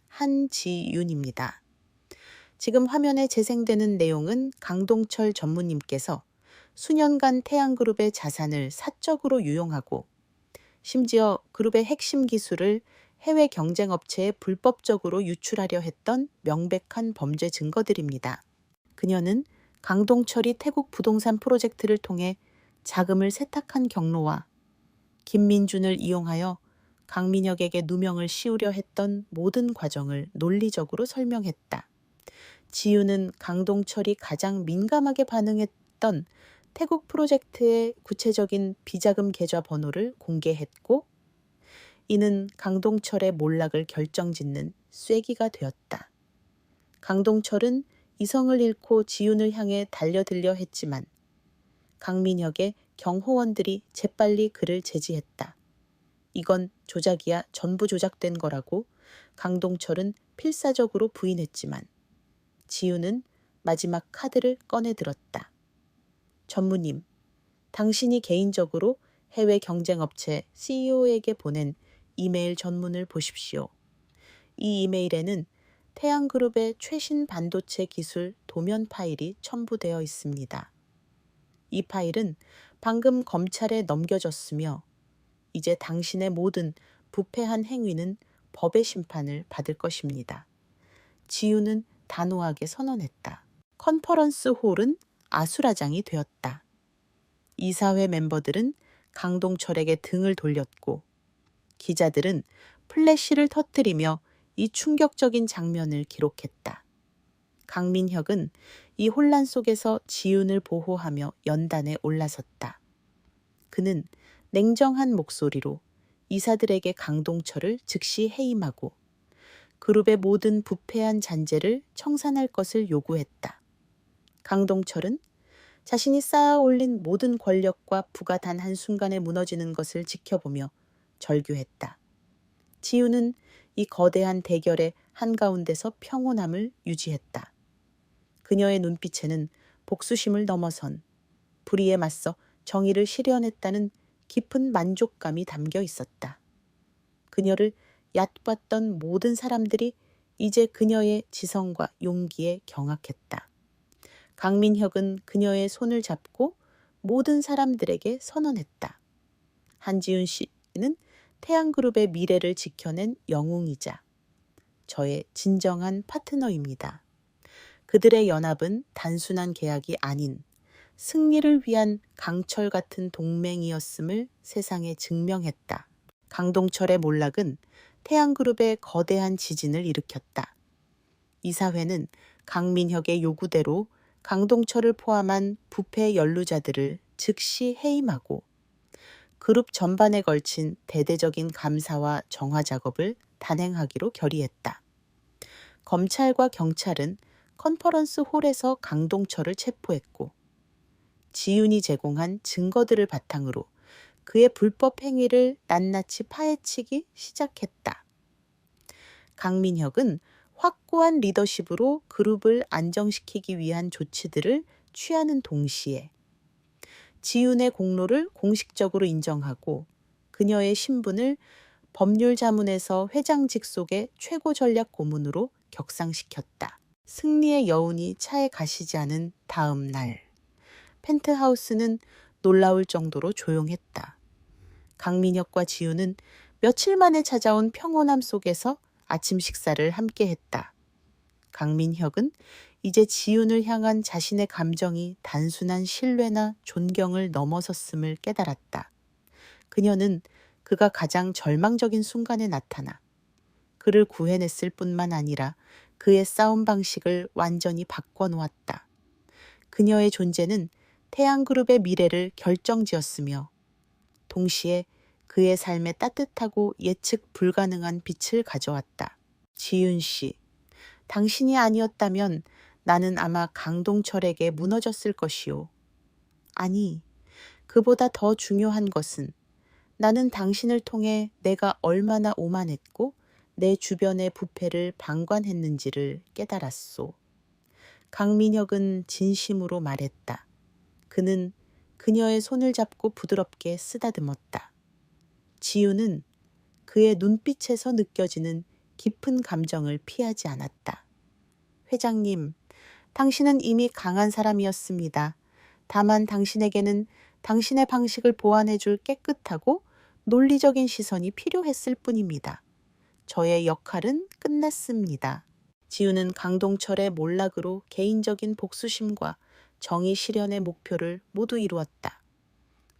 한지윤입니다. 지금 화면에 재생되는 내용은 강동철 전무님께서 수년간 태양그룹의 자산을 사적으로 유용하고 심지어 그룹의 핵심 기술을 해외 경쟁업체에 불법적으로 유출하려 했던 명백한 범죄 증거들입니다. 그녀는 강동철이 태국 부동산 프로젝트를 통해 자금을 세탁한 경로와 김민준을 이용하여 강민혁에게 누명을 씌우려 했던 모든 과정을 논리적으로 설명했다. 지윤은 강동철이 가장 민감하게 반응했던 태국 프로젝트의 구체적인 비자금 계좌 번호를 공개했고, 이는 강동철의 몰락을 결정짓는 쐐기가 되었다. 강동철은 이성을 잃고 지훈을 향해 달려들려 했지만 강민혁의 경호원들이 재빨리 그를 제지했다. 이건 조작이야, 전부 조작된 거라고 강동철은 필사적으로 부인했지만 지훈은 마지막 카드를 꺼내 들었다. 전무님, 당신이 개인적으로 해외 경쟁업체 CEO에게 보낸 이메일 전문을 보십시오. 이 이메일에는 태양그룹의 최신 반도체 기술 도면 파일이 첨부되어 있습니다. 이 파일은 방금 검찰에 넘겨졌으며 이제 당신의 모든 부패한 행위는 법의 심판을 받을 것입니다. 지훈은 단호하게 선언했다. 컨퍼런스 홀은 아수라장이 되었다. 이사회 멤버들은 강동철에게 등을 돌렸고 기자들은 플래시를 터뜨리며 이 충격적인 장면을 기록했다. 강민혁은 이 혼란 속에서 지훈을 보호하며 연단에 올라섰다. 그는 냉정한 목소리로 이사들에게 강동철을 즉시 해임하고 그룹의 모든 부패한 잔재를 청산할 것을 요구했다. 강동철은 자신이 쌓아 올린 모든 권력과 부가 단 한순간에 무너지는 것을 지켜보며 절규했다. 지훈은 이 거대한 대결의 한가운데서 평온함을 유지했다. 그녀의 눈빛에는 복수심을 넘어선 불의에 맞서 정의를 실현했다는 깊은 만족감이 담겨 있었다. 그녀를 얕봤던 모든 사람들이 이제 그녀의 지성과 용기에 경악했다. 강민혁은 그녀의 손을 잡고 모든 사람들에게 선언했다. 한지훈 씨는 태양그룹의 미래를 지켜낸 영웅이자 저의 진정한 파트너입니다. 그들의 연합은 단순한 계약이 아닌 승리를 위한 강철 같은 동맹이었음을 세상에 증명했다. 강동철의 몰락은 태양그룹의 거대한 지진을 일으켰다. 이사회는 강민혁의 요구대로 강동철을 포함한 부패 연루자들을 즉시 해임하고 그룹 전반에 걸친 대대적인 감사와 정화 작업을 단행하기로 결의했다. 검찰과 경찰은 컨퍼런스 홀에서 강동철을 체포했고 지훈이 제공한 증거들을 바탕으로 그의 불법 행위를 낱낱이 파헤치기 시작했다. 강민혁은 확고한 리더십으로 그룹을 안정시키기 위한 조치들을 취하는 동시에 지훈의 공로를 공식적으로 인정하고 그녀의 신분을 법률 자문에서 회장 직속의 최고 전략 고문으로 격상시켰다. 승리의 여운이 차에 가시지 않은 다음 날, 펜트하우스는 놀라울 정도로 조용했다. 강민혁과 지훈은 며칠 만에 찾아온 평온함 속에서 아침 식사를 함께 했다. 강민혁은 이제 지훈을 향한 자신의 감정이 단순한 신뢰나 존경을 넘어섰음을 깨달았다. 그녀는 그가 가장 절망적인 순간에 나타나 그를 구해냈을 뿐만 아니라 그의 싸움 방식을 완전히 바꿔놓았다. 그녀의 존재는 태양그룹의 미래를 결정지었으며 동시에 그의 삶에 따뜻하고 예측 불가능한 빛을 가져왔다. 지훈 씨, 당신이 아니었다면 나는 아마 강동철에게 무너졌을 것이오. 아니, 그보다 더 중요한 것은 나는 당신을 통해 내가 얼마나 오만했고 내 주변의 부패를 방관했는지를 깨달았소. 강민혁은 진심으로 말했다. 그는 그녀의 손을 잡고 부드럽게 쓰다듬었다. 지훈은 그의 눈빛에서 느껴지는 깊은 감정을 피하지 않았다. 회장님, 당신은 이미 강한 사람이었습니다. 다만 당신에게는 당신의 방식을 보완해줄 깨끗하고 논리적인 시선이 필요했을 뿐입니다. 저의 역할은 끝났습니다. 지훈은 강동철의 몰락으로 개인적인 복수심과 정의 실현의 목표를 모두 이루었다.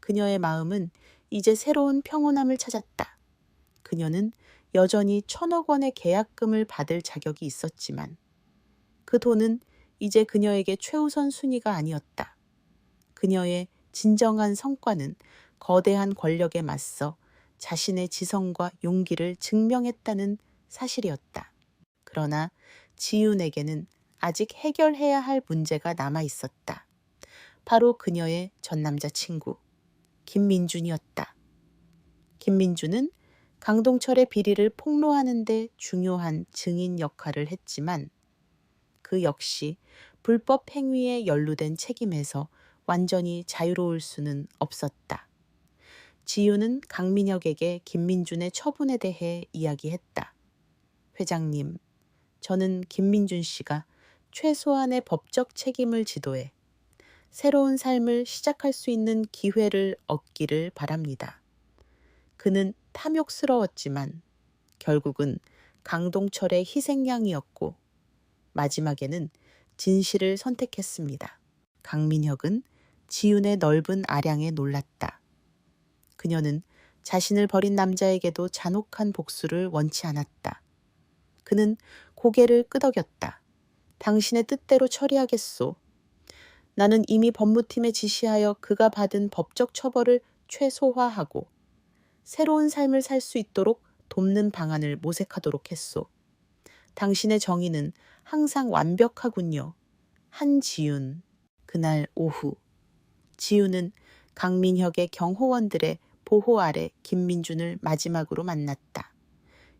그녀의 마음은 이제 새로운 평온함을 찾았다. 그녀는 여전히 1,000억 원의 계약금을 받을 자격이 있었지만 그 돈은 이제 그녀에게 최우선 순위가 아니었다. 그녀의 진정한 성과는 거대한 권력에 맞서 자신의 지성과 용기를 증명했다는 사실이었다. 그러나 지윤에게는 아직 해결해야 할 문제가 남아 있었다. 바로 그녀의 전 남자친구 김민준이었다. 김민준은 강동철의 비리를 폭로하는 데 중요한 증인 역할을 했지만 그 역시 불법 행위에 연루된 책임에서 완전히 자유로울 수는 없었다. 지유는 강민혁에게 김민준의 처분에 대해 이야기했다. 회장님, 저는 김민준 씨가 최소한의 법적 책임을 지도해 새로운 삶을 시작할 수 있는 기회를 얻기를 바랍니다. 그는 탐욕스러웠지만 결국은 강동철의 희생양이었고 마지막에는 진실을 선택했습니다. 강민혁은 지윤의 넓은 아량에 놀랐다. 그녀는 자신을 버린 남자에게도 잔혹한 복수를 원치 않았다. 그는 고개를 끄덕였다. 당신의 뜻대로 처리하겠소. 나는 이미 법무팀에 지시하여 그가 받은 법적 처벌을 최소화하고 새로운 삶을 살 수 있도록 돕는 방안을 모색하도록 했소. 당신의 정의는 항상 완벽하군요. 한지윤. 그날 오후 지윤은 강민혁의 경호원들의 보호 아래 김민준을 마지막으로 만났다.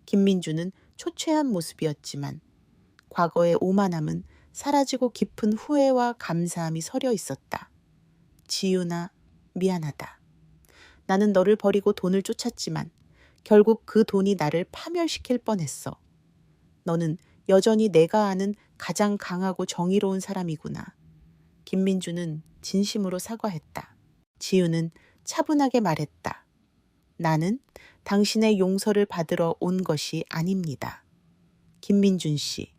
김민준은 초췌한 모습이었지만 과거의 오만함은 사라지고 깊은 후회와 감사함이 서려 있었다. 지윤아, 미안하다. 나는 너를 버리고 돈을 쫓았지만 결국 그 돈이 나를 파멸시킬 뻔했어. 너는 여전히 내가 아는 가장 강하고 정의로운 사람이구나. 김민준은 진심으로 사과했다. 지윤은 차분하게 말했다. 나는 당신의 용서를 받으러 온 것이 아닙니다. 김민준 씨,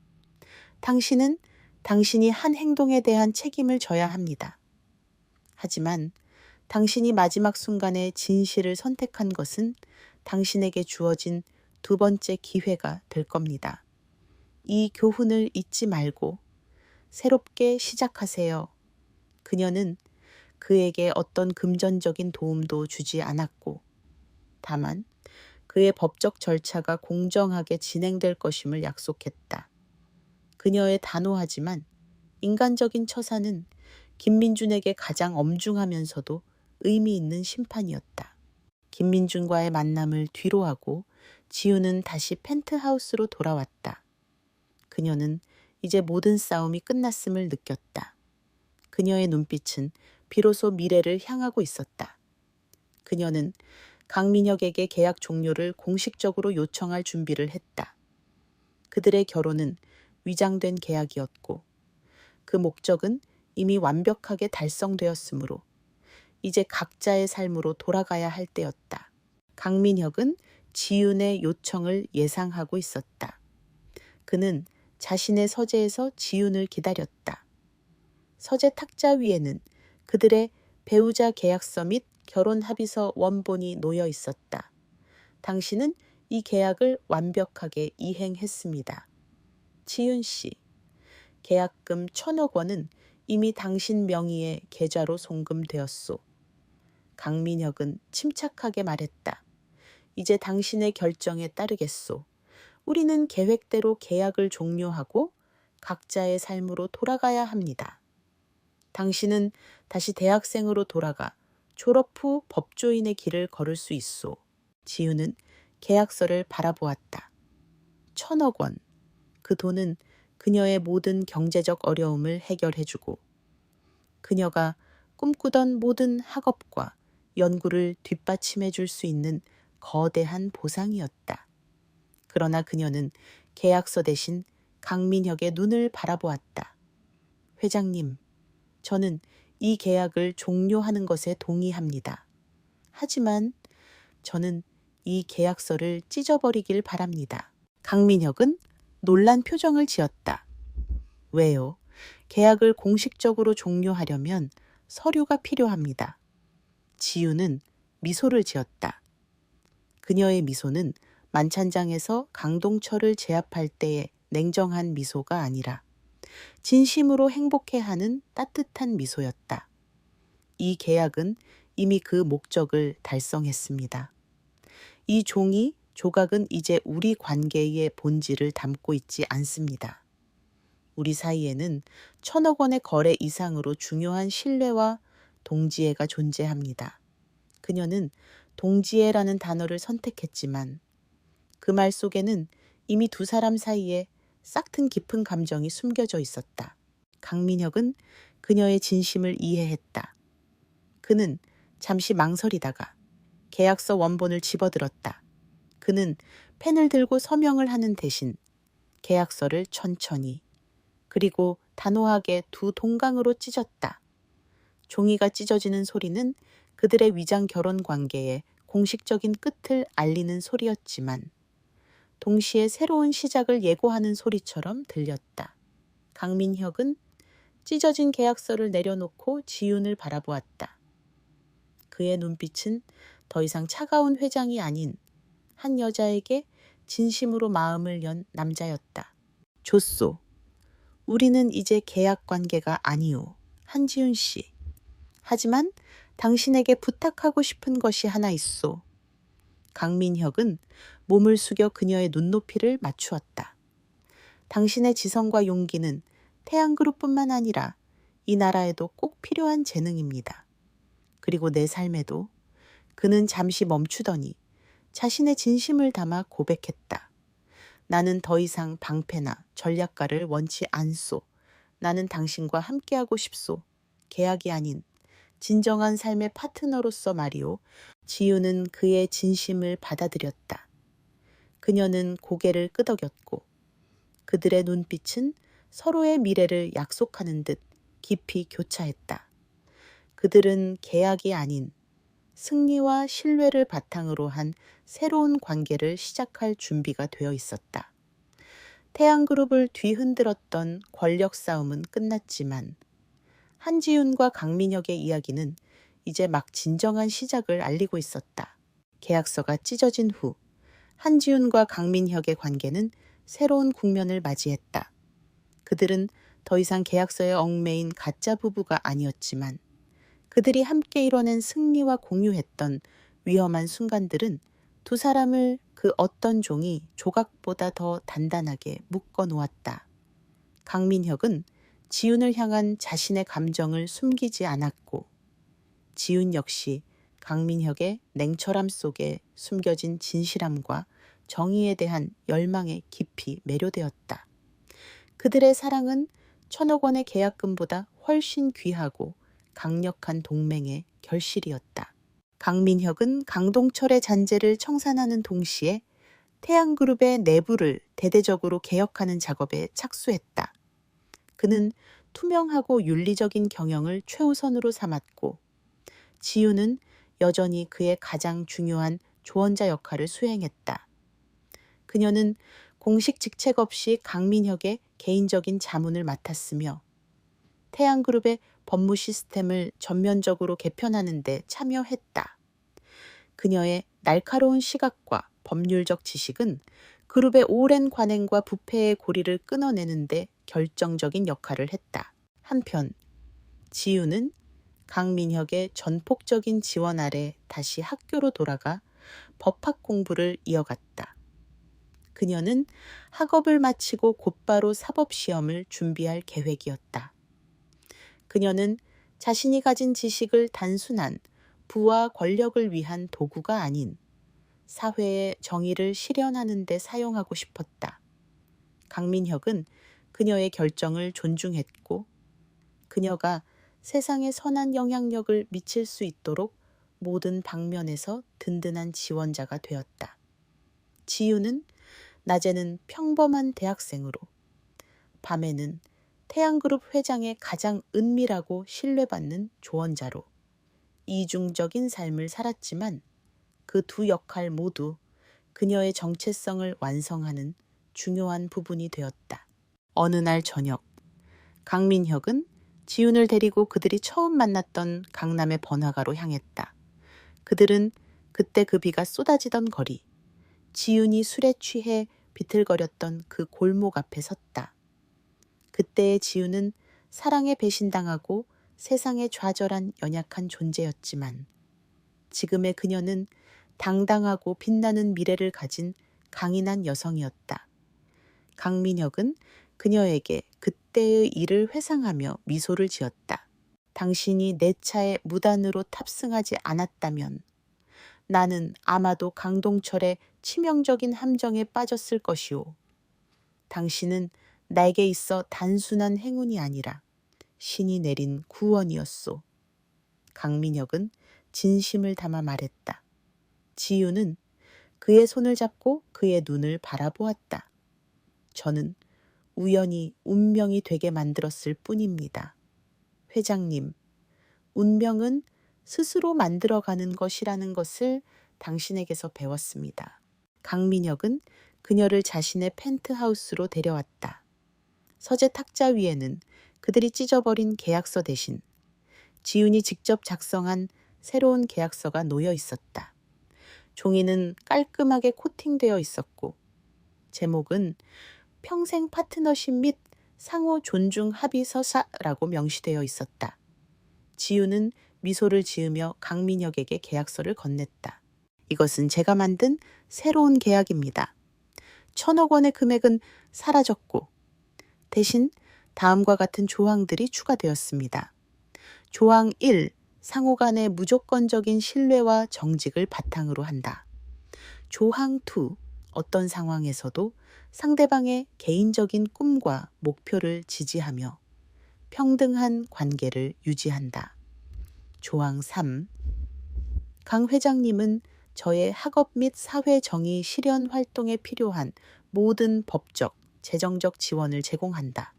당신은 당신이 한 행동에 대한 책임을 져야 합니다. 하지만 당신이 마지막 순간에 진실을 선택한 것은 당신에게 주어진 두 번째 기회가 될 겁니다. 이 교훈을 잊지 말고 새롭게 시작하세요. 그녀는 그에게 어떤 금전적인 도움도 주지 않았고 다만 그의 법적 절차가 공정하게 진행될 것임을 약속했다. 그녀의 단호하지만 인간적인 처사는 김민준에게 가장 엄중하면서도 의미 있는 심판이었다. 김민준과의 만남을 뒤로하고 지우는 다시 펜트하우스로 돌아왔다. 그녀는 이제 모든 싸움이 끝났음을 느꼈다. 그녀의 눈빛은 비로소 미래를 향하고 있었다. 그녀는 강민혁에게 계약 종료를 공식적으로 요청할 준비를 했다. 그들의 결혼은 위장된 계약이었고 그 목적은 이미 완벽하게 달성되었으므로 이제 각자의 삶으로 돌아가야 할 때였다. 강민혁은 지윤의 요청을 예상하고 있었다. 그는 자신의 서재에서 지윤을 기다렸다. 서재 탁자 위에는 그들의 배우자 계약서 및 결혼 합의서 원본이 놓여 있었다. 당신은 이 계약을 완벽하게 이행했습니다. 지윤 씨, 계약금 1,000억 원은 이미 당신 명의의 계좌로 송금되었소. 강민혁은 침착하게 말했다. 이제 당신의 결정에 따르겠소. 우리는 계획대로 계약을 종료하고 각자의 삶으로 돌아가야 합니다. 당신은 다시 대학생으로 돌아가 졸업 후 법조인의 길을 걸을 수 있소. 지우는 계약서를 바라보았다. 1,000억 원. 그 돈은 그녀의 모든 경제적 어려움을 해결해주고 그녀가 꿈꾸던 모든 학업과 연구를 뒷받침해 줄 수 있는 거대한 보상이었다. 그러나 그녀는 계약서 대신 강민혁의 눈을 바라보았다. 회장님, 저는 이 계약을 종료하는 것에 동의합니다. 하지만 저는 이 계약서를 찢어버리길 바랍니다. 강민혁은 놀란 표정을 지었다. 왜요? 계약을 공식적으로 종료하려면 서류가 필요합니다. 지유는 미소를 지었다. 그녀의 미소는 만찬장에서 강동철을 제압할 때의 냉정한 미소가 아니라 진심으로 행복해하는 따뜻한 미소였다. 이 계약은 이미 그 목적을 달성했습니다. 이 조각은 이제 우리 관계의 본질을 담고 있지 않습니다. 우리 사이에는 1,000억 원의 거래 이상으로 중요한 신뢰와 동지애가 존재합니다. 그녀는 동지애라는 단어를 선택했지만 그 말 속에는 이미 두 사람 사이에 싹튼 깊은 감정이 숨겨져 있었다. 강민혁은 그녀의 진심을 이해했다. 그는 잠시 망설이다가 계약서 원본을 집어들었다. 그는 펜을 들고 서명을 하는 대신 계약서를 천천히 그리고 단호하게 두 동강으로 찢었다. 종이가 찢어지는 소리는 그들의 위장 결혼 관계의 공식적인 끝을 알리는 소리였지만 동시에 새로운 시작을 예고하는 소리처럼 들렸다. 강민혁은 찢어진 계약서를 내려놓고 지윤을 바라보았다. 그의 눈빛은 더 이상 차가운 회장이 아닌 한 여자에게 진심으로 마음을 연 남자였다. 조소, 우리는 이제 계약 관계가 아니오. 한지윤 씨. 하지만 당신에게 부탁하고 싶은 것이 하나 있소. 강민혁은 몸을 숙여 그녀의 눈높이를 맞추었다. 당신의 지성과 용기는 태양그룹뿐만 아니라 이 나라에도 꼭 필요한 재능입니다. 그리고 내 삶에도. 그는 잠시 멈추더니 자신의 진심을 담아 고백했다. 나는 더 이상 방패나 전략가를 원치 않소. 나는 당신과 함께하고 싶소. 계약이 아닌 진정한 삶의 파트너로서 말이오. 지유는 그의 진심을 받아들였다. 그녀는 고개를 끄덕였고 그들의 눈빛은 서로의 미래를 약속하는 듯 깊이 교차했다. 그들은 계약이 아닌 승리와 신뢰를 바탕으로 한 새로운 관계를 시작할 준비가 되어 있었다. 태양그룹을 뒤흔들었던 권력 싸움은 끝났지만 한지윤과 강민혁의 이야기는 이제 막 진정한 시작을 알리고 있었다. 계약서가 찢어진 후 한지윤과 강민혁의 관계는 새로운 국면을 맞이했다. 그들은 더 이상 계약서에 얽매인 가짜 부부가 아니었지만 그들이 함께 이뤄낸 승리와 공유했던 위험한 순간들은 두 사람을 그 어떤 종이 조각보다 더 단단하게 묶어 놓았다. 강민혁은 지윤을 향한 자신의 감정을 숨기지 않았고 지윤 역시 강민혁의 냉철함 속에 숨겨진 진실함과 정의에 대한 열망에 깊이 매료되었다. 그들의 사랑은 1,000억 원의 계약금보다 훨씬 귀하고 강력한 동맹의 결실이었다. 강민혁은 강동철의 잔재를 청산하는 동시에 태양그룹의 내부를 대대적으로 개혁하는 작업에 착수했다. 그는 투명하고 윤리적인 경영을 최우선으로 삼았고 지유는 여전히 그의 가장 중요한 조언자 역할을 수행했다. 그녀는 공식 직책 없이 강민혁의 개인적인 자문을 맡았으며 태양그룹의 법무 시스템을 전면적으로 개편하는 데 참여했다. 그녀의 날카로운 시각과 법률적 지식은 그룹의 오랜 관행과 부패의 고리를 끊어내는 데 결정적인 역할을 했다. 한편 지유는 강민혁의 전폭적인 지원 아래 다시 학교로 돌아가 법학 공부를 이어갔다. 그녀는 학업을 마치고 곧바로 사법시험을 준비할 계획이었다. 그녀는 자신이 가진 지식을 단순한 부와 권력을 위한 도구가 아닌 사회의 정의를 실현하는 데 사용하고 싶었다. 강민혁은 그녀의 결정을 존중했고 그녀가 세상에 선한 영향력을 미칠 수 있도록 모든 방면에서 든든한 지원자가 되었다. 지유는 낮에는 평범한 대학생으로, 밤에는 태양그룹 회장의 가장 은밀하고 신뢰받는 조언자로 이중적인 삶을 살았지만 그 두 역할 모두 그녀의 정체성을 완성하는 중요한 부분이 되었다. 어느 날 저녁, 강민혁은 지윤을 데리고 그들이 처음 만났던 강남의 번화가로 향했다. 그들은 그때 그 비가 쏟아지던 거리, 지윤이 술에 취해 비틀거렸던 그 골목 앞에 섰다. 그때의 지윤은 사랑에 배신당하고 세상에 좌절한 연약한 존재였지만 지금의 그녀는 당당하고 빛나는 미래를 가진 강인한 여성이었다. 강민혁은 그녀에게 그때의 일을 회상하며 미소를 지었다. 당신이 내 차에 무단으로 탑승하지 않았다면 나는 아마도 강동철의 치명적인 함정에 빠졌을 것이오. 당신은 나에게 있어 단순한 행운이 아니라 신이 내린 구원이었소. 강민혁은 진심을 담아 말했다. 지유는 그의 손을 잡고 그의 눈을 바라보았다. 저는 우연히 운명이 되게 만들었을 뿐입니다. 회장님, 운명은 스스로 만들어가는 것이라는 것을 당신에게서 배웠습니다. 강민혁은 그녀를 자신의 펜트하우스로 데려왔다. 서재 탁자 위에는 그들이 찢어버린 계약서 대신 지훈이 직접 작성한 새로운 계약서가 놓여 있었다. 종이는 깔끔하게 코팅되어 있었고 제목은 평생 파트너십 및 상호 존중 합의서사라고 명시되어 있었다. 지우는 미소를 지으며 강민혁에게 계약서를 건넸다. 이것은 제가 만든 새로운 계약입니다. 1,000억 원의 금액은 사라졌고 대신 다음과 같은 조항들이 추가되었습니다. 조항 1. 상호 간의 무조건적인 신뢰와 정직을 바탕으로 한다. 조항 2. 어떤 상황에서도 상대방의 개인적인 꿈과 목표를 지지하며 평등한 관계를 유지한다. 조항 3. 강 회장님은 저의 학업 및 사회 정의 실현 활동에 필요한 모든 법적, 재정적 지원을 제공한다.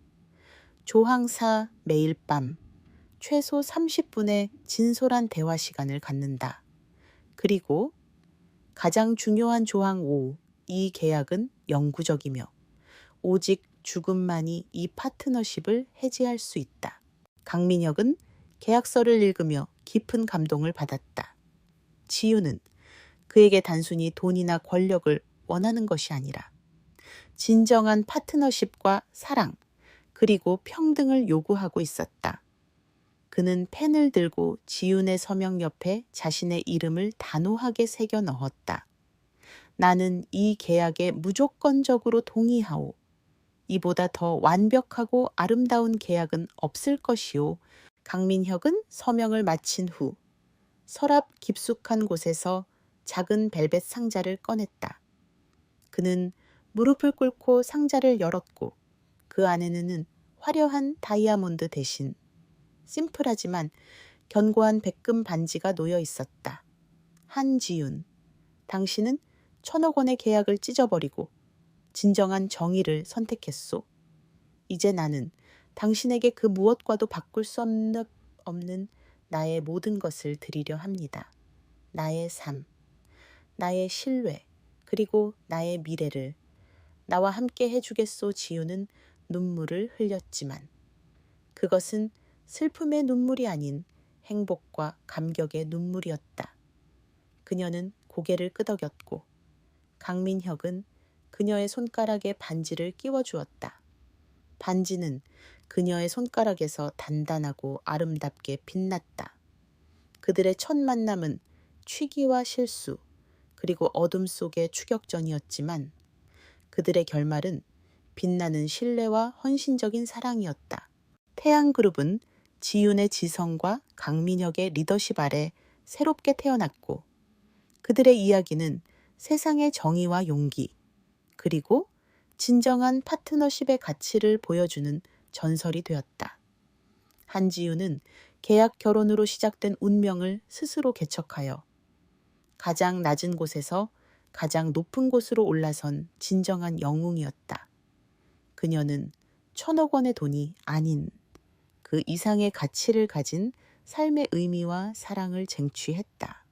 조항 4. 매일 밤 최소 30분의 진솔한 대화 시간을 갖는다. 그리고 가장 중요한 조항 5. 이 계약은 영구적이며 오직 죽음만이 이 파트너십을 해지할 수 있다. 강민혁은 계약서를 읽으며 깊은 감동을 받았다. 지유는 그에게 단순히 돈이나 권력을 원하는 것이 아니라 진정한 파트너십과 사랑, 그리고 평등을 요구하고 있었다. 그는 펜을 들고 지윤의 서명 옆에 자신의 이름을 단호하게 새겨 넣었다. 나는 이 계약에 무조건적으로 동의하오. 이보다 더 완벽하고 아름다운 계약은 없을 것이오. 강민혁은 서명을 마친 후 서랍 깊숙한 곳에서 작은 벨벳 상자를 꺼냈다. 그는 무릎을 꿇고 상자를 열었고 그 안에는 화려한 다이아몬드 대신 심플하지만 견고한 백금 반지가 놓여 있었다. 한지윤, 당신은 1,000억 원의 계약을 찢어버리고 진정한 정의를 선택했소. 이제 나는 당신에게 그 무엇과도 바꿀 수 없는 나의 모든 것을 드리려 합니다. 나의 삶, 나의 신뢰, 그리고 나의 미래를 나와 함께 해주겠소. 지유는 눈물을 흘렸지만 그것은 슬픔의 눈물이 아닌 행복과 감격의 눈물이었다. 그녀는 고개를 끄덕였고 강민혁은 그녀의 손가락에 반지를 끼워주었다. 반지는 그녀의 손가락에서 단단하고 아름답게 빛났다. 그들의 첫 만남은 취기와 실수, 그리고 어둠 속의 추격전이었지만 그들의 결말은 빛나는 신뢰와 헌신적인 사랑이었다. 태양그룹은 지윤의 지성과 강민혁의 리더십 아래 새롭게 태어났고 그들의 이야기는 세상의 정의와 용기, 그리고 진정한 파트너십의 가치를 보여주는 전설이 되었다. 한지윤은 계약 결혼으로 시작된 운명을 스스로 개척하여 가장 낮은 곳에서 가장 높은 곳으로 올라선 진정한 영웅이었다. 그녀는 1,000억 원의 돈이 아닌 그 이상의 가치를 가진 삶의 의미와 사랑을 쟁취했다.